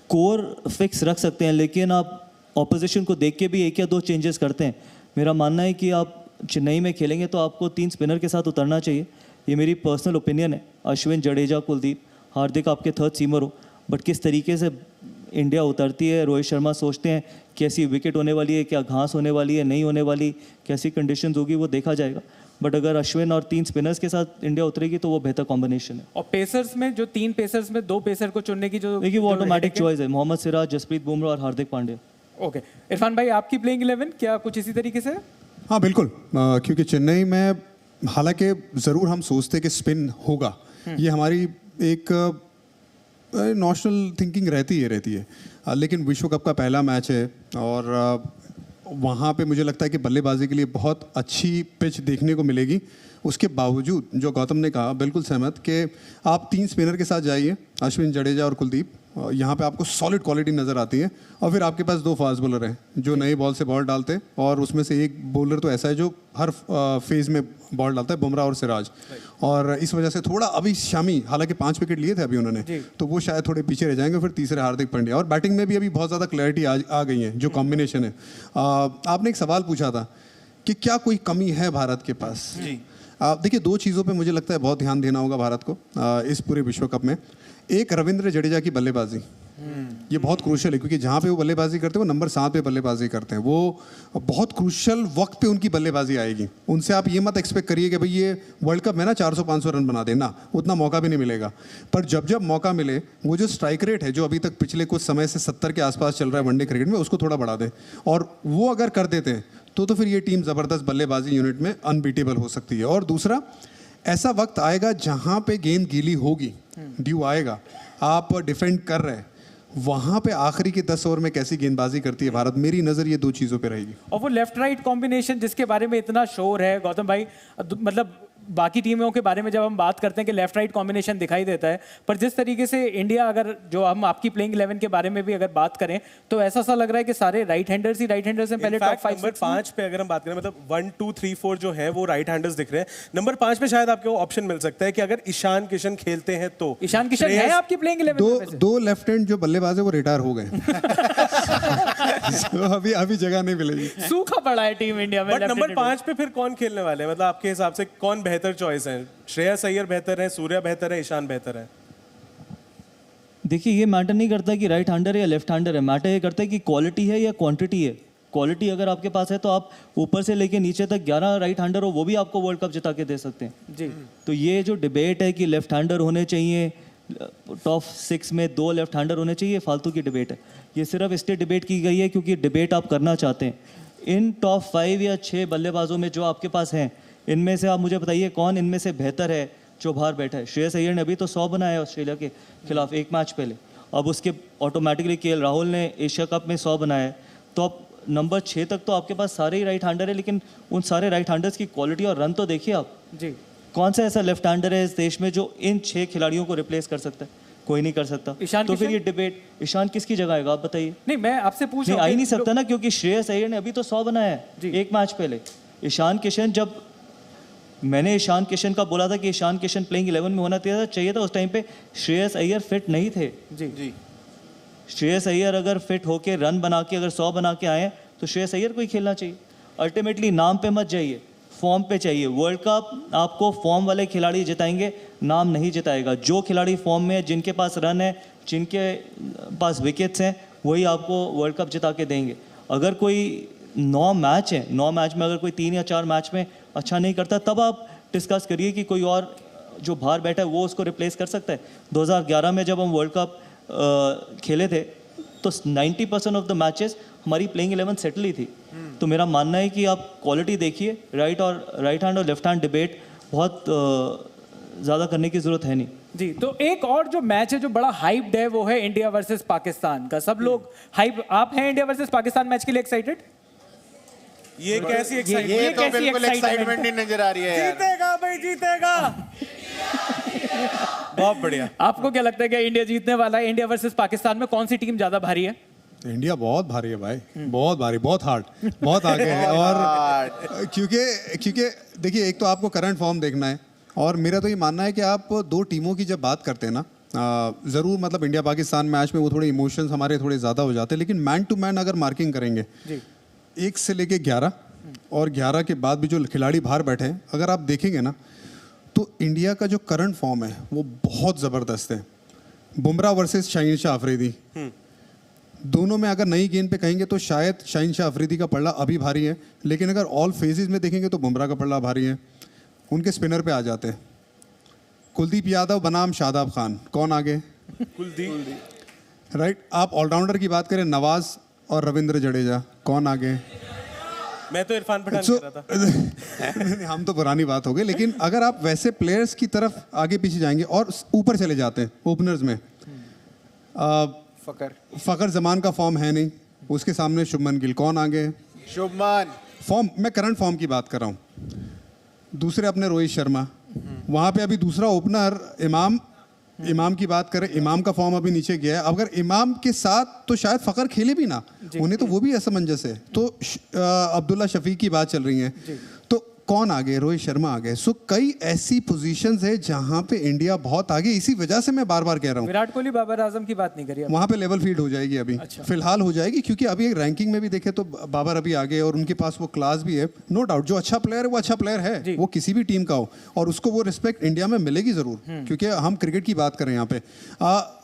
कोर फिक्स रख सकते हैं लेकिन आप ऑपोजिशन को देख के भी 1 या 2 चेंजेस करते हैं। मेरा मानना है कि आप चेन्नई में खेलेंगे तो आपको 3 स्पिनर के साथ उतरना चाहिए। ये मेरी पर्सनल ओपिनियन है। अश्विन, जडेजा, कुलदीप, हार्दिक आपके 3rd सीमर हो, बट किस तरीके से इंडिया उतरती है, रोहित शर्मा सोचते हैं कैसी विकेट होने वाली है, क्या घास होने वाली है, नहीं होने वाली, कैसी कंडीशंस होगी, वो देखा जाएगा। बट अगर अश्विन और 3 स्पिनर्स के साथ इंडिया उतरेगी तो वो बेहतर कॉम्बिनेशन है। और पेसर्स में जो 3 पेसर्स में 2 पेसर को चुनने की जो, देखिए, वो ऑटोमेटिक चॉइस है, मोहम्मद सिराज, जसप्रीत बुमराह और हार्दिक पांड्या। ओके, इरफान भाई, आपकी प्लेइंग 11 क्या कुछ इसी तरीके से है? हाँ बिल्कुल, क्योंकि चेन्नई में हालांकि ज़रूर हम सोचते कि स्पिन होगा, ये हमारी एक नेशनल थिंकिंग रहती है, लेकिन विश्व कप का पहला मैच है और वहाँ पे मुझे लगता है कि बल्लेबाजी के लिए बहुत अच्छी पिच देखने को मिलेगी। उसके बावजूद जो गौतम ने कहा, बिल्कुल सहमत कि आप 3 स्पिनर के साथ जाइए, अश्विन, जडेजा और कुलदीप, यहाँ पे आपको सॉलिड क्वालिटी नज़र आती है। और फिर आपके पास 2 फास्ट बॉलर हैं जो नए बॉल से बॉल डालते हैं और उसमें से एक बॉलर तो ऐसा है जो हर फेज़ में बॉल डालता है, बुमराह और सिराज। और इस वजह से थोड़ा अभी शामी, हालांकि 5 विकेट लिए थे अभी उन्होंने, तो वो शायद थोड़े पीछे रह जाएंगे। फिर तीसरे हार्दिक पांड्या, और बैटिंग में भी अभी बहुत ज़्यादा क्लैरिटी आ गई है, जो कॉम्बिनेशन है। आपने एक सवाल पूछा था कि क्या कोई कमी है भारत के पास? देखिए, 2 चीज़ों पे मुझे लगता है बहुत ध्यान देना होगा भारत को इस पूरे विश्व कप में। एक, रविंद्र जडेजा की बल्लेबाजी, ये बहुत क्रूशल है, क्योंकि जहाँ पे वो बल्लेबाजी करते हैं वो नंबर 7 पे बल्लेबाजी करते हैं। वो बहुत क्रूशल वक्त पे उनकी बल्लेबाजी आएगी। उनसे आप ये मत एक्सपेक्ट करिए कि भाई ये वर्ल्ड कप में ना 400-500 रन बना देना, उतना मौका भी नहीं मिलेगा। पर जब जब मौका मिले, वो जो स्ट्राइक रेट है जो अभी तक पिछले कुछ समय से 70 के आसपास चल रहा है वनडे क्रिकेट में, उसको थोड़ा बढ़ा दें। और वो अगर कर देते हैं तो फिर ये टीम ज़बरदस्त बल्लेबाजी यूनिट में अनबीटेबल हो सकती है। और दूसरा, ऐसा वक्त आएगा जहाँ पे गेंद गीली होगी, ड्यू आएगा, आप डिफेंड कर रहे हैं, वहाँ पे आखिरी के 10 ओवर में कैसी गेंदबाजी करती है भारत, मेरी नज़र ये 2 चीज़ों पे रहेगी। और वो लेफ्ट राइट कॉम्बिनेशन जिसके बारे में इतना शोर है गौतम भाई, मतलब बाकी टीमों के बारे में जब हम बात करते हैं कि लेफ्ट राइट कॉम्बिनेशन दिखाई देता है, पर जिस तरीके से इंडिया, अगर जो हम आपकी प्लेइंग 11 के बारे में भी अगर बात करें तो ऐसा सा लग रहा है कि सारे राइट हैंडर्स हैं पहले टॉप 5 नंबर 5 पे अगर हम बात करें, मतलब 1 2 3 4 जो है वो राइट हैंडर्स दिख रहे हैं। नंबर 5 पे शायद आपको ऑप्शन मिल सकता है कि अगर ईशान किशन खेलते हैं तो ईशान किशन है आपकी प्लेइंग 11 में वैसे? दो लेफ्ट हैंड जो बल्लेबाज है वो रिटायर हो गए तो अभी जगह नहीं मिलेगी, सूखा पड़ा है टीम इंडिया में। बट नंबर 5 पे फिर कौन खेलने वाले हैं? मतलब आपके हिसाब से कौन बेहतर चॉइस है? श्रेयस अय्यर बेहतर है, सूर्या बेहतर है, ईशान बेहतर है? देखिए, ये मैटर नहीं करता कि राइट हैंडर है या लेफ्ट हैंडर है, मैटर ये करता है कि क्वालिटी है या क्वांटिटी है। क्वालिटी अगर आपके पास है तो आप ऊपर से लेके नीचे तक 11 राइट हैंडर हो, वो भी आपको वर्ल्ड कप जिता के दे सकते हैं जी। तो ये जो डिबेट है कि लेफ्ट हैंडर होने चाहिए, टॉप 6 में 2 लेफ्ट हैंडर होने चाहिए, फालतू की डिबेट है। ये सिर्फ इसलिए डिबेट की गई है क्योंकि डिबेट आप करना चाहते हैं। इन टॉप 5 या 6 बल्लेबाजों में जो आपके पास हैं, इनमें से आप मुझे बताइए कौन इनमें से बेहतर है जो बाहर बैठा है। श्रेयस अय्यर ने अभी तो 100 बनाया है ऑस्ट्रेलिया के खिलाफ एक मैच पहले, अब उसके ऑटोमेटिकली केएल राहुल ने एशिया कप में 100 बनाया है। तो अब नंबर 6 तक तो आपके पास सारे ही राइट हैंडर है, लेकिन उन सारे राइट हैंडर्स की क्वालिटी और रन तो देखिए आप। जी। कौन सा ऐसा लेफ्ट हैंडर है इस देश में जो इन 6 खिलाड़ियों को रिप्लेस कर सकता है? कोई नहीं कर सकता। ईशान तो फिर किशन? ये डिबेट ईशान किसकी जगह आएगा आप बताइए? नहीं, मैं आपसे पूछ नहीं, रहा आ ही हूँ नहीं कि सकता ना, क्योंकि श्रेयस अय्यर ने अभी तो 100 बनाया है एक मैच पहले। ईशान किशन, जब मैंने ईशान किशन का बोला था कि ईशान किशन प्लेइंग 11 में होना चाहिए था, उस टाइम पे श्रेयस अय्यर फिट नहीं थे। जी। श्रेयस अय्यर अगर फिट होके रन बना के अगर 100 बना के आए तो श्रेयस अय्यर को ही खेलना चाहिए। अल्टीमेटली नाम पे मत जाइए, फॉर्म पे चाहिए। वर्ल्ड कप आपको फॉर्म वाले खिलाड़ी जिताएंगे, नाम नहीं जिताएगा। जो खिलाड़ी फॉर्म में है, जिनके पास रन है, जिनके पास विकेट्स हैं, वही आपको वर्ल्ड कप जिता के देंगे। अगर कोई 9 मैच है, 9 मैच में अगर कोई 3 या 4 मैच में अच्छा नहीं करता, तब आप डिस्कस करिए कि कोई और जो बाहर बैठा है वो उसको रिप्लेस कर सकता है। 2011 में जब हम वर्ल्ड कप खेले थे तो 90% ऑफ द मैचेस हमारी प्लेइंग 11 सेटल ही थी। तो मेरा मानना है कि आप क्वालिटी देखिए, राइट हैंड और लेफ्ट हैंड डिबेट बहुत ज़्यादा करने की ज़रूरत है नहीं। जी। तो एक और जो मैच है जो बड़ा हाइप्ड है वो है इंडिया वर्सेस पाकिस्तान का। सब लोग हाइप, आप हैं इंडिया वर्सेस पाकिस्तान मैच के लिए एक्साइटेड? ये कैसी ये एक्साइटमेंट? तो बिल्कुल एक्साइटमेंट नहीं नजर आ रही है यार। जीतेगा भाई, जीतेगा। बहुत बढ़िया। आपको क्या लगता है कि इंडिया जीतने वाला है? इंडिया वर्सेस पाकिस्तान में कौन सी टीम ज्यादा भारी है? इंडिया बहुत भारी है भाई, बहुत भारी, बहुत हार्ड, बहुत आगे है। और क्योंकि देखिए, एक तो आपको करंट फॉर्म देखना है, और मेरा तो ये मानना है कि आप 2 टीमों की जब बात करते हैं ना, ज़रूर मतलब इंडिया पाकिस्तान मैच में वो थोड़े इमोशंस हमारे थोड़े ज़्यादा हो जाते हैं, लेकिन मैन टू मैन अगर मार्किंग करेंगे 1 से लेके 11 और 11 के बाद भी जो खिलाड़ी बाहर बैठे हैं, अगर आप देखेंगे ना तो इंडिया का जो करंट फॉर्म है वो बहुत ज़बरदस्त है। बुमराह वर्सेस शाहीन शाह अफरीदी, दोनों में अगर नई गेंद पे कहेंगे तो शायद शाहीन शाह अफरीदी का पल्ला अभी भारी है, लेकिन अगर ऑल फेजेस में देखेंगे तो बुमराह का पल्ला भारी है। उनके स्पिनर पे आ जाते हैं, कुलदीप यादव बनाम शादाब खान, कौन आगे? कुलदीप। राइट। आप ऑलराउंडर की बात करें, नवाज और रविंद्र जडेजा, कौन आगे? मैं तो इरफान पठान कह रहा था। हम तो पुरानी बात हो गई, लेकिन अगर आप वैसे प्लेयर्स की तरफ आगे पीछे जाएंगे और ऊपर चले जाते हैं ओपनर्स में, फखर जमान का फॉर्म है नहीं, उसके सामने शुभमन गिल, कौन आगे? शुभमन। फॉर्म, मैं करंट फॉर्म की बात कर रहा हूँ। दूसरे अपने रोहित शर्मा, वहाँ पे अभी दूसरा ओपनर इमाम की बात करें, इमाम का फॉर्म अभी नीचे गया है। अगर इमाम के साथ तो शायद फखर खेले भी ना, उन्हें तो वो भी असमंजस है। तो अब्दुल्ला शफीक की बात चल रही है, तो कौन आगे? रोहित शर्मा आगे। सो कई ऐसी पोजीशंस है जहां पे इंडिया बहुत आगे, इसी वजह से मैं बार बार कह रहा हूँ। विराट कोहली, बाबर आजम की बात नहीं करी वहां पे लेवल फील्ड हो जाएगी अभी। अच्छा। फिलहाल हो जाएगी, क्योंकि अभी रैंकिंग में भी देखे तो बाबर अभी आगे, और उनके पास वो क्लास भी है, नो डाउट। जो अच्छा प्लेयर है वो अच्छा प्लेयर है, वो किसी भी टीम का हो, और उसको वो रिस्पेक्ट इंडिया में मिलेगी जरूर, क्योंकि हम क्रिकेट की बात करें यहाँ पे।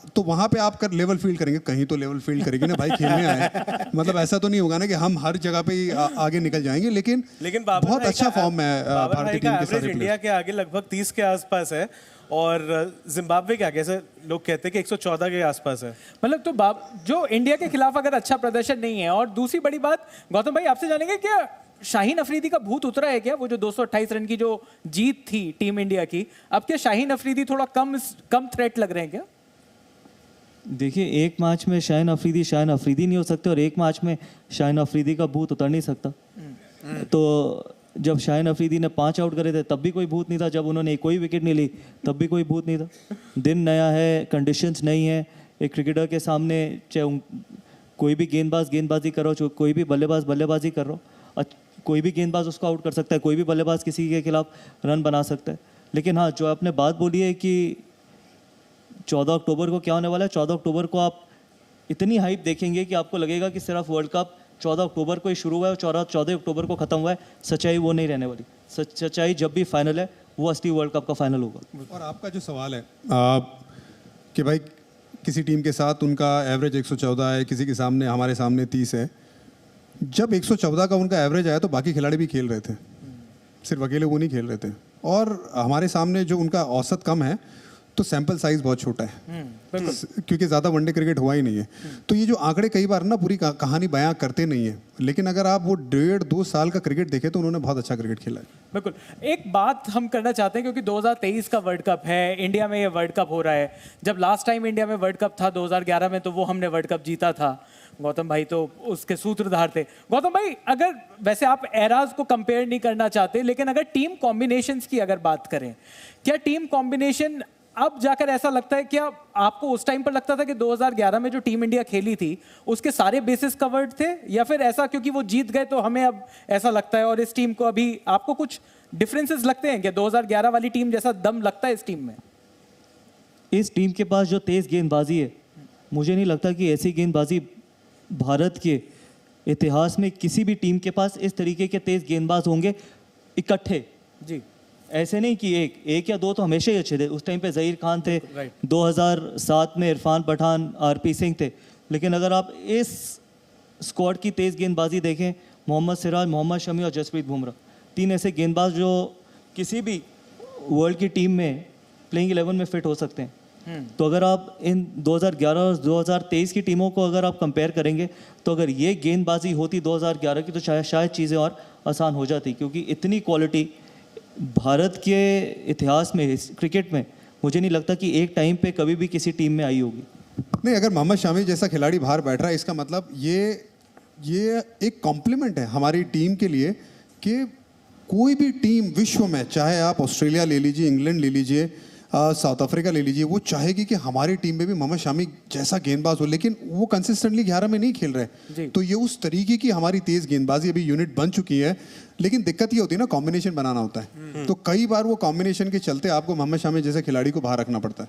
तो वहां पे आप लेवल फील्ड करेंगे, कहीं तो लेवल फील्ड करेंगे ना भाई, खेलने आए। मतलब ऐसा तो नहीं होगा ना कि हम हर जगह पे आगे निकल जाएंगे, लेकिन बहुत अच्छा फॉर्म है भारतीय टीम के सारे इंडिया के आगे लगभग 30 के आसपास है, और जिम्बाब्वे के आगे ऐसे लोग कहते हैं कि 114 के आसपास है। मतलब तो जो इंडिया के खिलाफ अगर अच्छा प्रदर्शन नहीं है, और दूसरी बड़ी बात गौतम भाई आपसे जानेंगे क्या शाहीन अफरीदी का भूत उतरा है क्या? वो जो 228 रन की जो जीत थी टीम इंडिया की, अब क्या शाहीन अफरीदी थोड़ा कम थ्रेट लग रहे हैं क्या? देखिए, एक मैच में शाहीन अफरीदी नहीं हो सकते और एक मैच में शाहीन अफरीदी का भूत उतर नहीं सकता। तो जब शाहीन अफरीदी ने 5 आउट करे थे तब भी कोई भूत नहीं था, जब उन्होंने कोई विकेट नहीं ली तब भी कोई भूत नहीं था। दिन नया है, कंडीशंस नहीं है। एक क्रिकेटर के सामने चाहे कोई भी गेंदबाज गेंदबाजी कर रहा हो, कोई भी बल्लेबाज बल्लेबाजी कर रहा हो, कोई भी गेंदबाज उसको आउट कर सकता है, कोई भी बल्लेबाज किसी के खिलाफ रन बना सकता है। लेकिन हाँ, जो आपने बात बोली है कि 14 अक्टूबर को क्या होने वाला है, 14 अक्टूबर को आप इतनी हाइप देखेंगे कि आपको लगेगा कि सिर्फ वर्ल्ड कप 14 अक्टूबर को ही शुरू हुआ है और 14 अक्टूबर को ख़त्म हुआ है। सच्चाई वो नहीं रहने वाली। सच्चाई जब भी फाइनल है वो असली वर्ल्ड कप का फाइनल होगा। और आपका जो सवाल है कि भाई किसी टीम के साथ उनका एवरेज 114 है, किसी के सामने हमारे सामने 30 है। जब 114 का उनका एवरेज आया तो बाकी खिलाड़ी भी खेल रहे थे, सिर्फ अकेले वो नहीं खेल रहे थे। और हमारे सामने जो उनका औसत कम है तो सैंपल साइज बहुत छोटा है, क्योंकि ज़्यादा वनडे क्रिकेट हुआ ही नहीं है। तो ये जो आंकड़े कई बार ना पूरी कहानी बयां करते नहीं है, लेकिन अगर आप वो 1.5-2 साल का क्रिकेट देखें तो उन्होंने बहुत अच्छा क्रिकेट खेला है। बिल्कुल। एक बात हम करना चाहते हैं, क्योंकि 2023 का वर्ल्ड कप है, इंडिया में ये वर्ल्ड कप हो रहा है। जब लास्ट टाइम इंडिया में वर्ल्ड कप था 2011 में, तो वो हमने वर्ल्ड कप जीता था। गौतम भाई तो उसके सूत्रधार थे। गौतम भाई, अगर वैसे आप एराज को कंपेयर नहीं करना चाहते, लेकिन अगर टीम कॉम्बिनेशंस की अगर बात करें, क्या टीम कॉम्बिनेशन अब जाकर ऐसा लगता है, क्या आपको उस टाइम पर लगता था कि 2011 में जो टीम इंडिया खेली थी उसके सारे बेसिस कवर्ड थे, या फिर ऐसा क्योंकि वो जीत गए तो हमें अब ऐसा लगता है, और इस टीम को अभी आपको कुछ डिफरेंसेस लगते हैं क्या? 2011 वाली टीम जैसा दम लगता है इस टीम में? इस टीम के पास जो तेज गेंदबाजी है, मुझे नहीं लगता कि ऐसी गेंदबाजी भारत के इतिहास में किसी भी टीम के पास इस तरीके के तेज गेंदबाज होंगे इकट्ठे। जी, ऐसे नहीं कि एक या दो तो हमेशा ही अच्छे थे। उस टाइम पे ज़हीर खान थे, 2007 में इरफान पठान, आरपी सिंह थे। लेकिन अगर आप इस स्क्वाड की तेज़ गेंदबाजी देखें, मोहम्मद सिराज, मोहम्मद शमी और जसप्रीत बुमराह, 3 ऐसे गेंदबाज जो किसी भी वर्ल्ड की टीम में प्लेइंग 11 में फिट हो सकते हैं। तो अगर आप इन 2011 और 2023 की टीमों को अगर आप कंपेयर करेंगे, तो अगर ये गेंदबाजी होती 2011 की, तो शायद चीज़ें और आसान हो जाती, क्योंकि इतनी क्वालिटी भारत के इतिहास में, क्रिकेट में, मुझे नहीं लगता कि एक टाइम पे कभी भी किसी टीम में आई होगी। नहीं, अगर मोहम्मद शामी जैसा खिलाड़ी बाहर बैठ रहा है, इसका मतलब ये एक कॉम्प्लीमेंट है हमारी टीम के लिए कि कोई भी टीम विश्व में, चाहे आप ऑस्ट्रेलिया ले लीजिए, इंग्लैंड ले लीजिए, साउथ अफ्रीका ले लीजिए, वो चाहेगी कि हमारी टीम में भी मोहम्मद शामी जैसा गेंदबाज हो। लेकिन वो कंसिस्टेंटली 11 में नहीं खेल रहे, तो ये उस तरीके की हमारी तेज गेंदबाजी अभी यूनिट बन चुकी है। लेकिन दिक्कत ये होती है ना, कॉम्बिनेशन बनाना होता है, तो कई बार वो कॉम्बिनेशन के चलते आपको मोहम्मद शामी जैसे खिलाड़ी को बाहर रखना पड़ता है।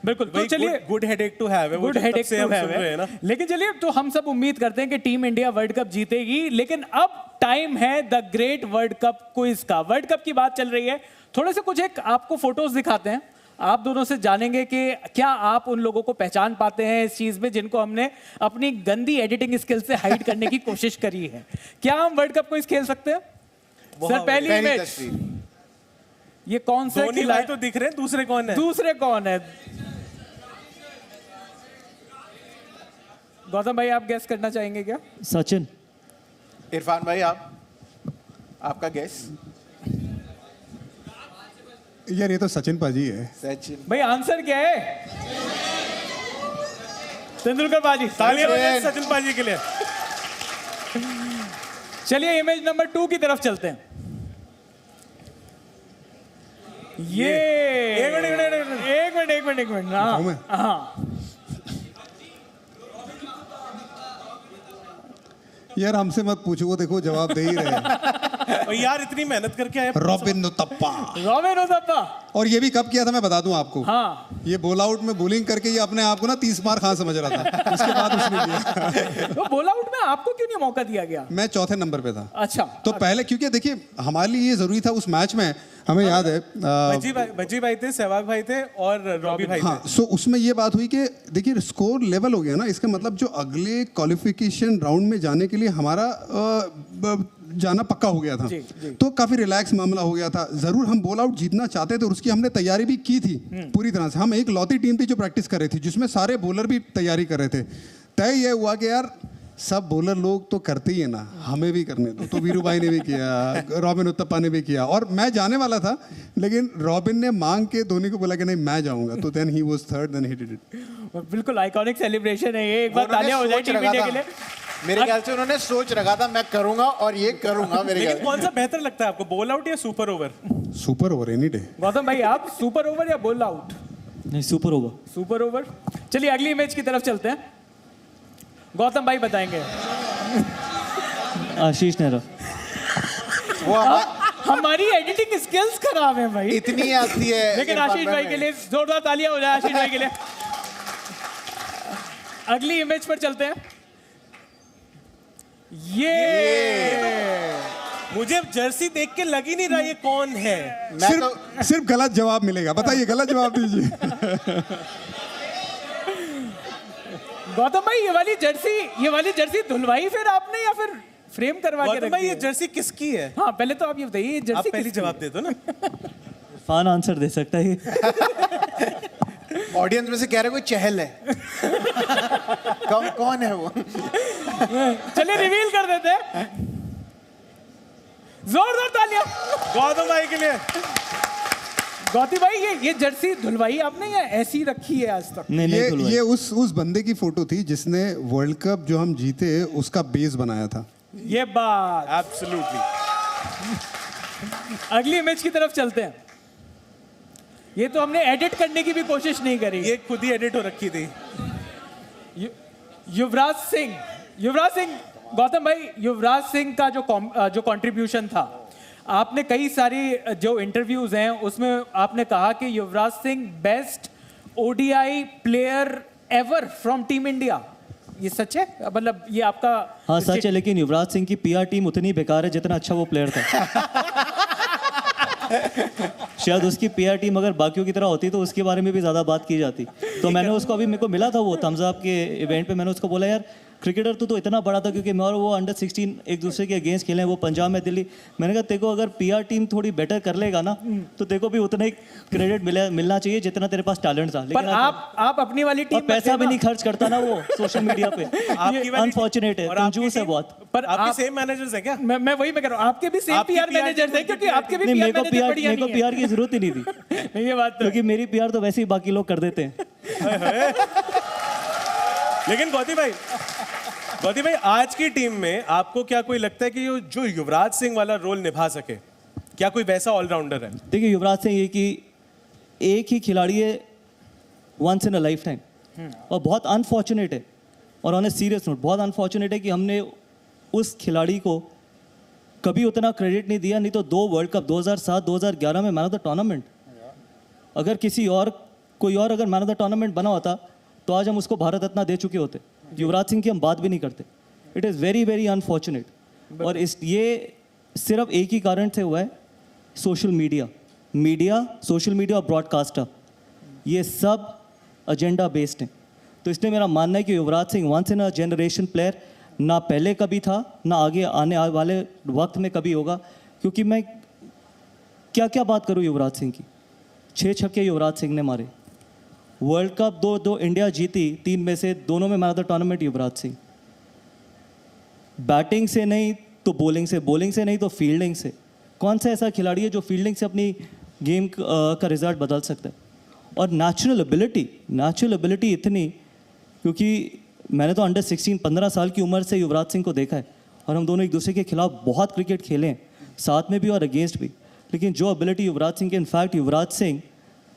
बिल्कुल। तो चलिए, गुड हेडेक टू हैव है, गुड हेडेक टू हैव है। लेकिन चलिए, तो हम सब उम्मीद करते हैं कि टीम इंडिया वर्ल्ड कप जीतेगी। लेकिन अब टाइम है the great world cup quiz का। वर्ल्ड कप की बात चल रही है, थोड़े से कुछ एक आपको फोटोज दिखाते हैं, आप दोनों से जानेंगे कि क्या आप उन लोगों को पहचान पाते हैं इस चीज में जिनको हमने अपनी गंदी एडिटिंग स्किल से हाइड करने की कोशिश करी है। क्या हम वर्ल्ड कप क्विज खेल सकते हैं? सर, पहली इमेज, ये कौन से खिलाड़ी तो दिख रहे हैं, दूसरे कौन है? दूसरे कौन है? गौतम भाई, आप गैस करना चाहेंगे क्या? सचिन। इरफान भाई, आपका गैस? यार, ये तो सचिन पाजी है। सचिन भाई, आंसर क्या है? तेंदुलकर पाजी। तालियां बजाएं सचिन पाजी के लिए। चलिए, इमेज नंबर 2 की तरफ चलते हैं। ये एक मिनट। हाँ, यार, हमसे मत पूछो, वो देखो जवाब दे ही रहे हैं। और यार, इतनी मेहनत करके आए। रॉबिन उथप्पा। और ये भी कब किया था मैं बता दूं आपको। हाँ, ये बॉल आउट में बॉलिंग करके ये अपने आप को ना 30 मार खान समझ रहा था, उसके बाद उसने किया। तो बॉल आउट में आपको क्यों नहीं मौका दिया गया? मैं चौथे नंबर पे था। अच्छा, तो पहले, क्योंकि देखिए हमारे लिए ये जरूरी था उस मैच में, हमें याद है भज्जी भाई थे, सहवाग भाई थे और रॉबी भाई थे। हाँ, सो उसमें ये बात हुई कि देखिए स्कोर लेवल हो गया ना, इसका मतलब जो अगले क्वालिफिकेशन राउंड में जाने के लिए हमारा जाना पक्का हो गया था। तो काफी रिलैक्स मामला हो गया था। जरूर हम बॉल आउट जीतना चाहते थे और उसकी हमने तैयारी भी की थी पूरी तरह से। हम एक लौती टीम थी जो प्रैक्टिस कर रही थी, जिसमें सारे बॉलर भी तैयारी कर रहे थे। तय यह हुआ कि यार सब बॉलर लोग तो करते ही है ना, हमें भी करने दो। तो वीरू भाई ने भी किया, रॉबिन उत्तपा ने भी किया, और मैं जाने वाला था लेकिन रॉबिन ने मांग के धोनी को बोला कि नहीं मैं जाऊंगा, तो then he was third, then he did it. बिल्कुल आइकॉनिक सेलिब्रेशन है ये, एक बार उन्होंने तालियां हो जाए सोच टीम रखा इंडिया था। के लिए। मेरे ख्याल से उन्होंने सोच रखा था मैं करूंगा और ये करूंगा मेरे ख्याल लेकिन कौन सा बेहतर लगता है आपको, बॉल आउट या super over? Super over any day. Gautam भाई आप सुपर ओवर या बॉल आउट? नहीं, सुपर ओवर। Super over. चलिए अगली इमेज की तरफ चलते हैं, गौतम भाई बताएंगे। आशीष नेहरा। वो हमारी एडिटिंग स्किल्स खराब है भाई, इतनी आती है। लेकिन आशीष भाई के लिए जोरदार तालियां हो जाए आशीष भाई के लिए। अगली इमेज पर चलते हैं। ये मुझे जर्सी देख के लग ही नहीं रहा ये कौन है। मैं तो सिर्फ गलत जवाब मिलेगा, बताइए गलत जवाब दीजिए। गौतम भाई ये वाली जर्सी धुलवाई फिर आपने या फिर फ्रेम करवा के गौतम रख भाई दी ये है? जर्सी किसकी है? हाँ पहले तो आप ये बताइए, ये आप जर्सी पहले किसकी जवाब दे दो ना। फान आंसर दे सकता है ये। ऑडियंस में से कह रहे कोई चहल है। कौन है वो? है? चलिए रिवील कर देते हैं, जोरदार तालियां गौतम भाई के लिए। गौती भाई ये जर्सी धुलवाई आपने या ऐसी रखी है आज तक? नहीं नहीं खुलवाई। ये उस बंदे की फोटो थी जिसने वर्ल्ड कप जो हम जीते उसका बेस बनाया था। ये बात। एब्सोल्युटली। अगली इमेज की तरफ चलते हैं। ये तो हमने एडिट करने की भी कोशिश नहीं करी। ये खुद ही एडिट हो रखी थी। युवराज सिंह गौतम भाई, युवराज सिंह का जो कंट्रीब्यूशन था, आपने कई सारी जो इंटरव्यूज हैं उसमें आपने कहा कि Yuvraj Singh best ODI player ever from team India. ये सच है? मतलब ये आपका? हाँ सच है, लेकिन युवराज सिंह की पीआर टीम उतनी बेकार है जितना अच्छा वो प्लेयर था। शायद उसकी पीआर टीम अगर बाकियों की तरह होती तो उसके बारे में भी ज्यादा बात की जाती। तो मैंने उसको, अभी मेरे को मिला था वो थम्स अप के इवेंट पे, मैंने उसको बोला यार क्रिकेटर तो इतना बड़ा था, क्योंकि मैं और वो अंडर 16 एक दूसरे के अगेंस्ट खेले, वो पंजाब में दिल्ली। मैंने कहा तेको अगर पीआर टीम थोड़ी बेटर कर लेगा ना तो तेको भी उतना ही क्रेडिट मिलना चाहिए जितना तेरे पास टैलेंट था। पर आप अपनी वाली और टीम पैसा भी नहीं खर्च करता ना वो सोशल मीडिया पे। आपकी वाली अनफॉर्चुनेट है, और आपकी कंजूस है टीम? बहुत। पर आपके सेम मैनेजर्स है क्या? मैं वही मैं कह रहा हूँ, आपके भी सेम आपकी पीआर PR मैनेजर्स हैं, क्योंकि आपके भी नहीं, पीआर मेरे को मैनेजर बढ़िया नहीं है। पीआर की जरूरत ही नहीं थी, नहीं, ये बात तो है। क्योंकि मेरी पीआर तो वैसे ही बाकी लोग कर देते हैं। लेकिन गौती भाई आज की टीम में आपको क्या कोई लगता है कि जो युवराज सिंह वाला रोल निभा सके? क्या कोई वैसा ऑलराउंडर है? देखिए युवराज सिंह ये कि एक ही खिलाड़ी है once in a lifetime, और बहुत अनफॉर्चुनेट है, और ऑन ए सीरियस नोट बहुत अनफॉर्चुनेट है कि हमने उस खिलाड़ी को कभी उतना क्रेडिट नहीं दिया। नहीं तो 2 वर्ल्ड कप 2007 2011 में मैन ऑफ द टूर्नामेंट, अगर कोई और अगर मैन ऑफ द टूर्नामेंट बना होता तो आज हम उसको भारत रत्न दे चुके होते। युवराज सिंह की हम बात भी नहीं करते। It is very very unfortunate. और ये सिर्फ एक ही कारण से हुआ है, सोशल मीडिया और ब्रॉडकास्टर, ये सब एजेंडा बेस्ड हैं। तो इसलिए मेरा मानना है कि Yuvraj Singh once in a generation player, ना पहले कभी था ना आगे आने वाले वक्त में कभी होगा। क्योंकि मैं क्या क्या बात करूँ युवराज सिंह की, 6 छक्के युवराज सिंह ने मारे, वर्ल्ड कप दो इंडिया जीती, 3 में से 2 में man of the tournament Yuvraj Singh. Batting से नहीं तो बॉलिंग से नहीं तो फील्डिंग से। कौन सा ऐसा खिलाड़ी है जो फील्डिंग से अपनी गेम का रिजल्ट बदल सकता है? और नेचुरल एबिलिटी इतनी, क्योंकि मैंने तो अंडर 16 15 साल की उम्र से युवराज सिंह को देखा है, और हम दोनों एक दूसरे के खिलाफ बहुत क्रिकेट खेले हैं, साथ में भी और अगेंस्ट भी। लेकिन जो एबिलिटी युवराज सिंह की, इनफैक्ट युवराज सिंह,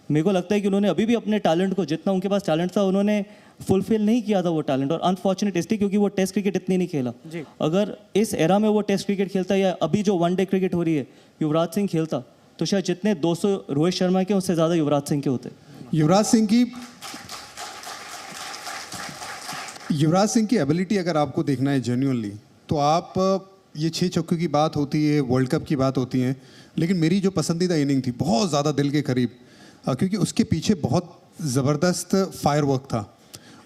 मेरे को लगता है कि उन्होंने अभी भी अपने टैलेंट को, जितना उनके पास टैलेंट था, उन्होंने फुलफिल नहीं किया था वो टैलेंट। और अनफॉर्चुनेट इसलिए क्योंकि वो टेस्ट क्रिकेट इतनी नहीं खेला। अगर इस एरा में वो टेस्ट क्रिकेट खेलता या अभी जो वनडे क्रिकेट हो रही है युवराज सिंह खेलता, तो शायद जितने 200 रोहित शर्मा के उससे ज़्यादा युवराज सिंह के होते। युवराज सिंह की एबिलिटी अगर आपको देखना है जेन्युइनली, तो आप ये 6 छक्कों की बात होती है, वर्ल्ड कप की बात होती है, लेकिन मेरी जो पसंदीदा इनिंग थी बहुत ज़्यादा दिल के करीब, क्योंकि उसके पीछे बहुत ज़बरदस्त फायर वर्क था।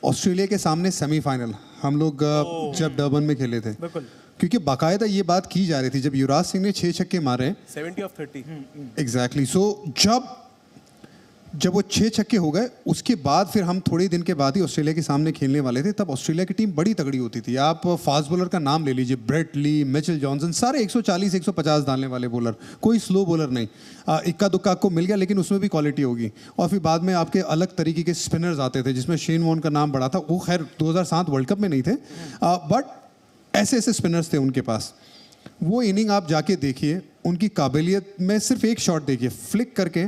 ऑस्ट्रेलिया के सामने सेमीफाइनल हम लोग जब डर्बन में खेले थे, क्योंकि बाकायदा ये बात की जा रही थी जब युवराज सिंह ने 6 छक्के मारे, 70 of 30। एग्जैक्टली। सो जब जब वो 6 छक्के हो गए उसके बाद फिर हम थोड़े दिन के बाद ही ऑस्ट्रेलिया के सामने खेलने वाले थे। तब ऑस्ट्रेलिया की टीम बड़ी तगड़ी होती थी। आप फास्ट बॉलर का नाम ले लीजिए, ब्रेट ली, मिचेल जॉनसन, सारे 140 150 डालने वाले बॉलर, कोई स्लो बॉलर नहीं। इक्का दुक्का आपको मिल गया लेकिन उसमें भी क्वालिटी होगी। और फिर बाद में आपके अलग तरीके के स्पिनर्स आते थे जिसमें शेन वॉर्न का नाम बड़ा था। वो खैर 2007 वर्ल्ड कप में नहीं थे, बट ऐसे ऐसे स्पिनर्स थे उनके पास। वो इनिंग आप जाके देखिए, उनकी काबिलियत में सिर्फ एक शॉट देखिए, फ्लिक करके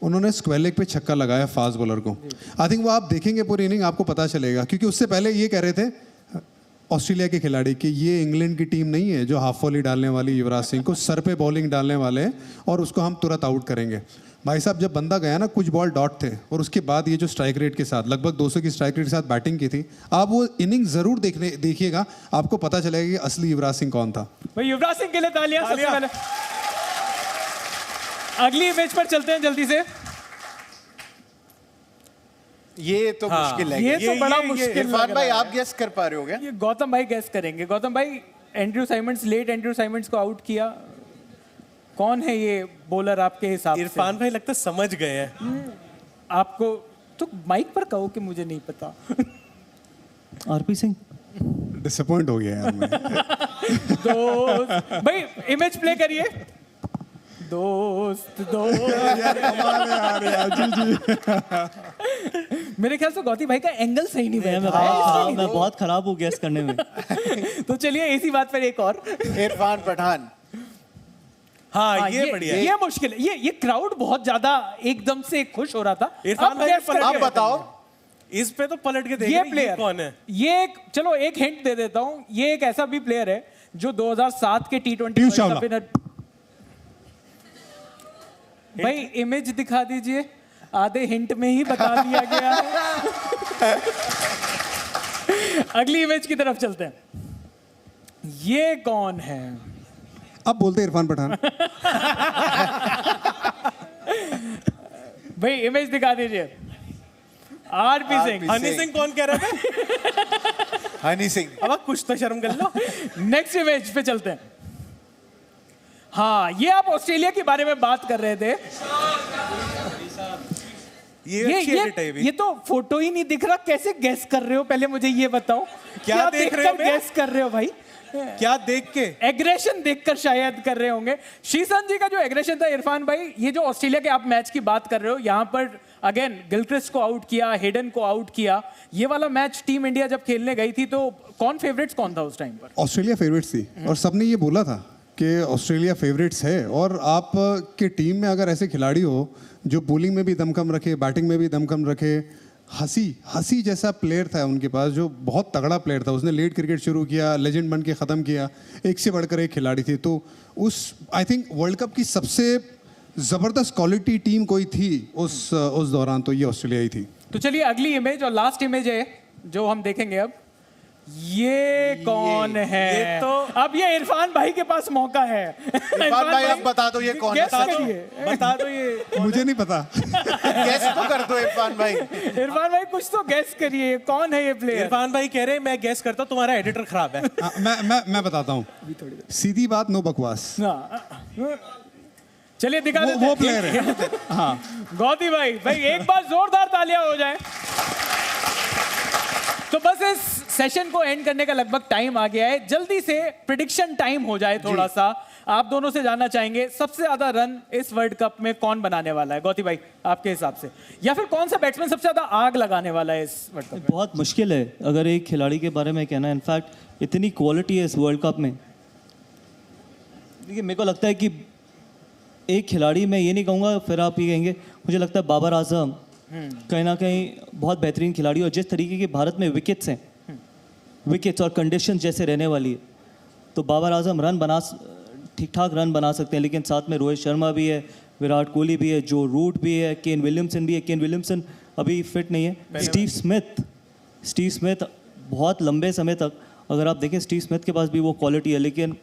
उन्होंने स्क्वायर लेग पे छक्का लगाया फास्ट बॉलर को। आई थिंक वो आप देखेंगे पूरी इनिंग आपको पता चलेगा, क्योंकि उससे पहले ये कह रहे थे ऑस्ट्रेलिया के खिलाड़ी कि ये इंग्लैंड की टीम नहीं है जो हाफ वॉली डालने वाली युवराज सिंह को सर पे बॉलिंग डालने वाले हैं और उसको हम तुरंत आउट करेंगे। भाई साहब जब बंदा गया ना, कुछ बॉल डॉट थे और उसके बाद ये जो स्ट्राइक रेट के साथ लगभग 200 की स्ट्राइक रेट के साथ बैटिंग की थी, आप वो इनिंग जरूर देखिएगा, आपको पता चलेगा कि असली युवराज सिंह कौन था। भाई युवराज सिंह के लिए तालियां सबसे पहले। अगली इमेज पर चलते हैं जल्दी से। ये तो मुश्किल है। ये तो बड़ा मुश्किल इरफान लग भाई रहा आप गेस कर पा रहे हो क्या? ये गौतम भाई गैस करेंगे। गौतम भाई, Andrew Symonds, late Andrew Symonds को आउट किया, कौन है ये बॉलर आपके हिसाब से? इरफान भाई लगता है समझ गए हैं। आपको तो माइक पर कहो कि मुझे नहीं पता। आरपी सिंह। डिसअपॉइंट हो गया यार मैं। दोस्त भाई इमेज प्ले करिए। दोस्त मेरे ख्याल से गौती भाई का एंगल सही नहीं बैठ रहा है। मैं बहुत खराब हूँ गैस करने में। तो चलिए इसी बात पर एक और। इरफान पठान। हाँ ये बढ़िया है। ये मुश्किल है। ये क्राउड बहुत ज्यादा एकदम से खुश हो रहा था। इरफान अब भाई guess करके आप बताओ। इस पे तो पलट के देख ये रहे हैं, प्लेयर कौन है? ये एक, चलो एक हिंट दे देता हूं, ये एक ऐसा भी प्लेयर है जो 2007 के T20 Piyush world Chawla. Cup winner. भाई इमेज दिखा दीजिए, आधे हिंट में ही बता दिया गया है। अगली इमेज की तरफ चलते हैं। ये कौन है? अब बोलते इरफान पठान। भाई इमेज दिखा दीजिए। आरपी सिंह। हनी सिंह कौन कह रहे थे? हनी सिंह। अब आप कुछ तो शर्म कर लो। नेक्स्ट इमेज पे चलते हैं। हाँ, ये आप ऑस्ट्रेलिया के बारे में बात कर रहे थे। ये अच्छी edit है ये तो फोटो ही नहीं दिख रहा, कैसे गैस कर रहे हो? पहले मुझे ये बताओ, क्या देख रहे हो बे? गैस कर रहे हो भाई? क्या देख के? एग्रेशन देखकर शायद कर रहे होंगे। शीसन जी का जो एग्रेशन था, इरफान भाई, ये जो ऑस्ट्रेलिया के आप मैच की बात कर रहे हो, यहाँ पर अगेन गिलक्रिस्ट को आउट किया, हेडन को आउट किया। ये वाला मैच टीम इंडिया जब खेलने गई थी तो कौन फेवरेट्स कौन था उस टाइम पर? ऑस्ट्रेलिया फेवरेट्स थी और सबने ये बोला था कि ऑस्ट्रेलिया फेवरेट्स है। और आप के टीम में अगर ऐसे खिलाड़ी हो जो बॉलिंग में भी दमखम रखे, बैटिंग में भी दमखम रखे, हसी जैसा प्लेयर था उनके पास जो बहुत तगड़ा प्लेयर था। उसने लेट क्रिकेट शुरू किया, लेजेंड बन के ख़त्म किया, एक से बढ़कर एक खिलाड़ी थी। तो उस आई थिंक वर्ल्ड कप की सबसे ज़बरदस्त क्वालिटी टीम कोई थी उस दौरान, तो ये ऑस्ट्रेलिया ही थी। तो चलिए अगली इमेज और लास्ट इमेज है जो हम देखेंगे अब। ये कौन है? ये तो अब ये इरफान भाई के पास मौका है। इरफान भाई अब बता दो ये कौन है। Guess करिए। बता दो ये। मुझे नहीं पता। गेस तो कर दो इरफान भाई। इरफान भाई कुछ तो गैस करिए, कौन है ये प्लेयर? इरफान भाई कह रहे हैं मैं गैस करता हूं, तुम्हारा एडिटर खराब है। मैं बताता हूँ, सीधी बात, नो बकवास। चलिए दिखा देते वो हैं। प्लेयर है। हाँ, गौती भाई एक बार जोरदार तालियां हो जाए। तो बस इस सेशन को एंड करने का लगभग टाइम आ गया है। जल्दी से प्रिडिक्शन टाइम हो जाए थोड़ा सा। आप दोनों से जानना चाहेंगे सबसे ज्यादा रन इस वर्ल्ड कप में कौन बनाने वाला है? गौती भाई आपके हिसाब से, या फिर कौन सा बैट्समैन सबसे ज्यादा आग लगाने वाला है इस वर्ल्ड कप में? बहुत मुश्किल है अगर एक खिलाड़ी के बारे में कहना। इनफैक्ट इतनी क्वालिटी है इस वर्ल्ड कप में। देखिए मेरे को लगता है कि एक खिलाड़ी, मैं ये नहीं कहूँगा फिर आप ये कहेंगे, मुझे लगता है बाबर आजम कहीं ना कहीं बहुत बेहतरीन खिलाड़ी। और जिस तरीके के भारत में विकेट्स हैं, विकेट्स और कंडीशन जैसे रहने वाली है, तो बाबर आजम ठीक ठाक रन बना सकते हैं। लेकिन साथ में रोहित शर्मा भी है, विराट कोहली भी है, जो रूट भी है, केन विलियमसन भी है। केन विलियमसन अभी फिट नहीं है। स्टीव स्मिथ बहुत लंबे समय तक, अगर आप देखें स्टीव स्मिथ के पास भी वो क्वालिटी है। लेकिन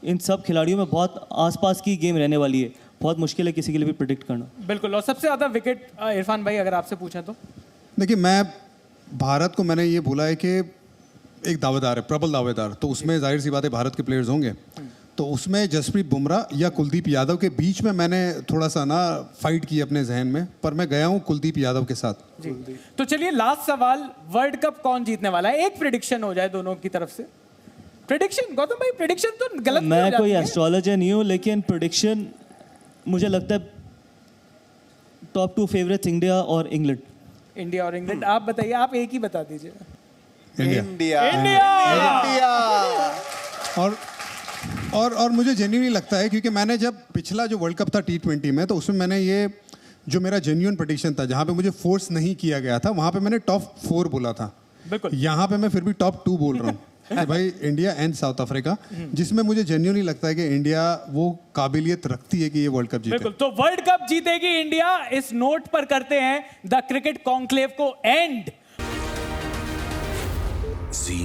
इन सब खिलाड़ियों में बहुत आसपास की गेम रहने वाली है। बहुत मुश्किल है किसी के लिए भी प्रिडिक्ट करना। बिल्कुल। और सबसे ज्यादा विकेट इरफान भाई अगर आपसे पूछें तो? देखिए मैं भारत को मैंने ये बोला है कि एक दावेदार है, प्रबल दावेदार, तो उसमें जाहिर सी बात है भारत के प्लेयर्स होंगे। तो उसमें जसप्रीत बुमराह या कुलदीप यादव के बीच में मैंने थोड़ा सा ना फाइट की अपने जहन में, पर मैं गया हूँ कुलदीप यादव के साथ। जी तो चलिए लास्ट सवाल, वर्ल्ड कप कौन जीतने वाला है? एक प्रिडिक्शन हो जाए दोनों की तरफ से। प्रिडिक्शन गौतम भाई, प्रिडिक्शन तो गलत नहीं हो मैं जाती कोई है। एस्ट्रोलॉजर नहीं हूँ, लेकिन प्रोडिक्शन मुझे लगता है टॉप 2 फेवरेट्स इंडिया और इंग्लैंड। इंडिया और इंग्लैंड। आप बताइए, आप एक ही बता दीजिए। इंडिया। India India. और मुझे जेन्युइनली लगता है, क्योंकि मैंने जब पिछला जो वर्ल्ड कप था T20 में, तो उसमें मैंने ये जो मेरा जेन्युइन प्रेडिक्शन था, जहाँ पे मुझे फोर्स नहीं किया गया था, वहाँ पे मैंने टॉप 4 बोला था। बिल्कुल। यहाँ पे मैं फिर भी टॉप 2 बोल रहा हूँ कि भाई इंडिया एंड साउथ अफ्रीका, जिसमें मुझे जेन्युइनली लगता है कि इंडिया वो काबिलियत रखती है कि ये वर्ल्ड कप जीते। बिल्कुल, तो वर्ल्ड कप जीतेगी इंडिया। इस नोट पर करते हैं द क्रिकेट कॉन्क्लेव को एंड। Zee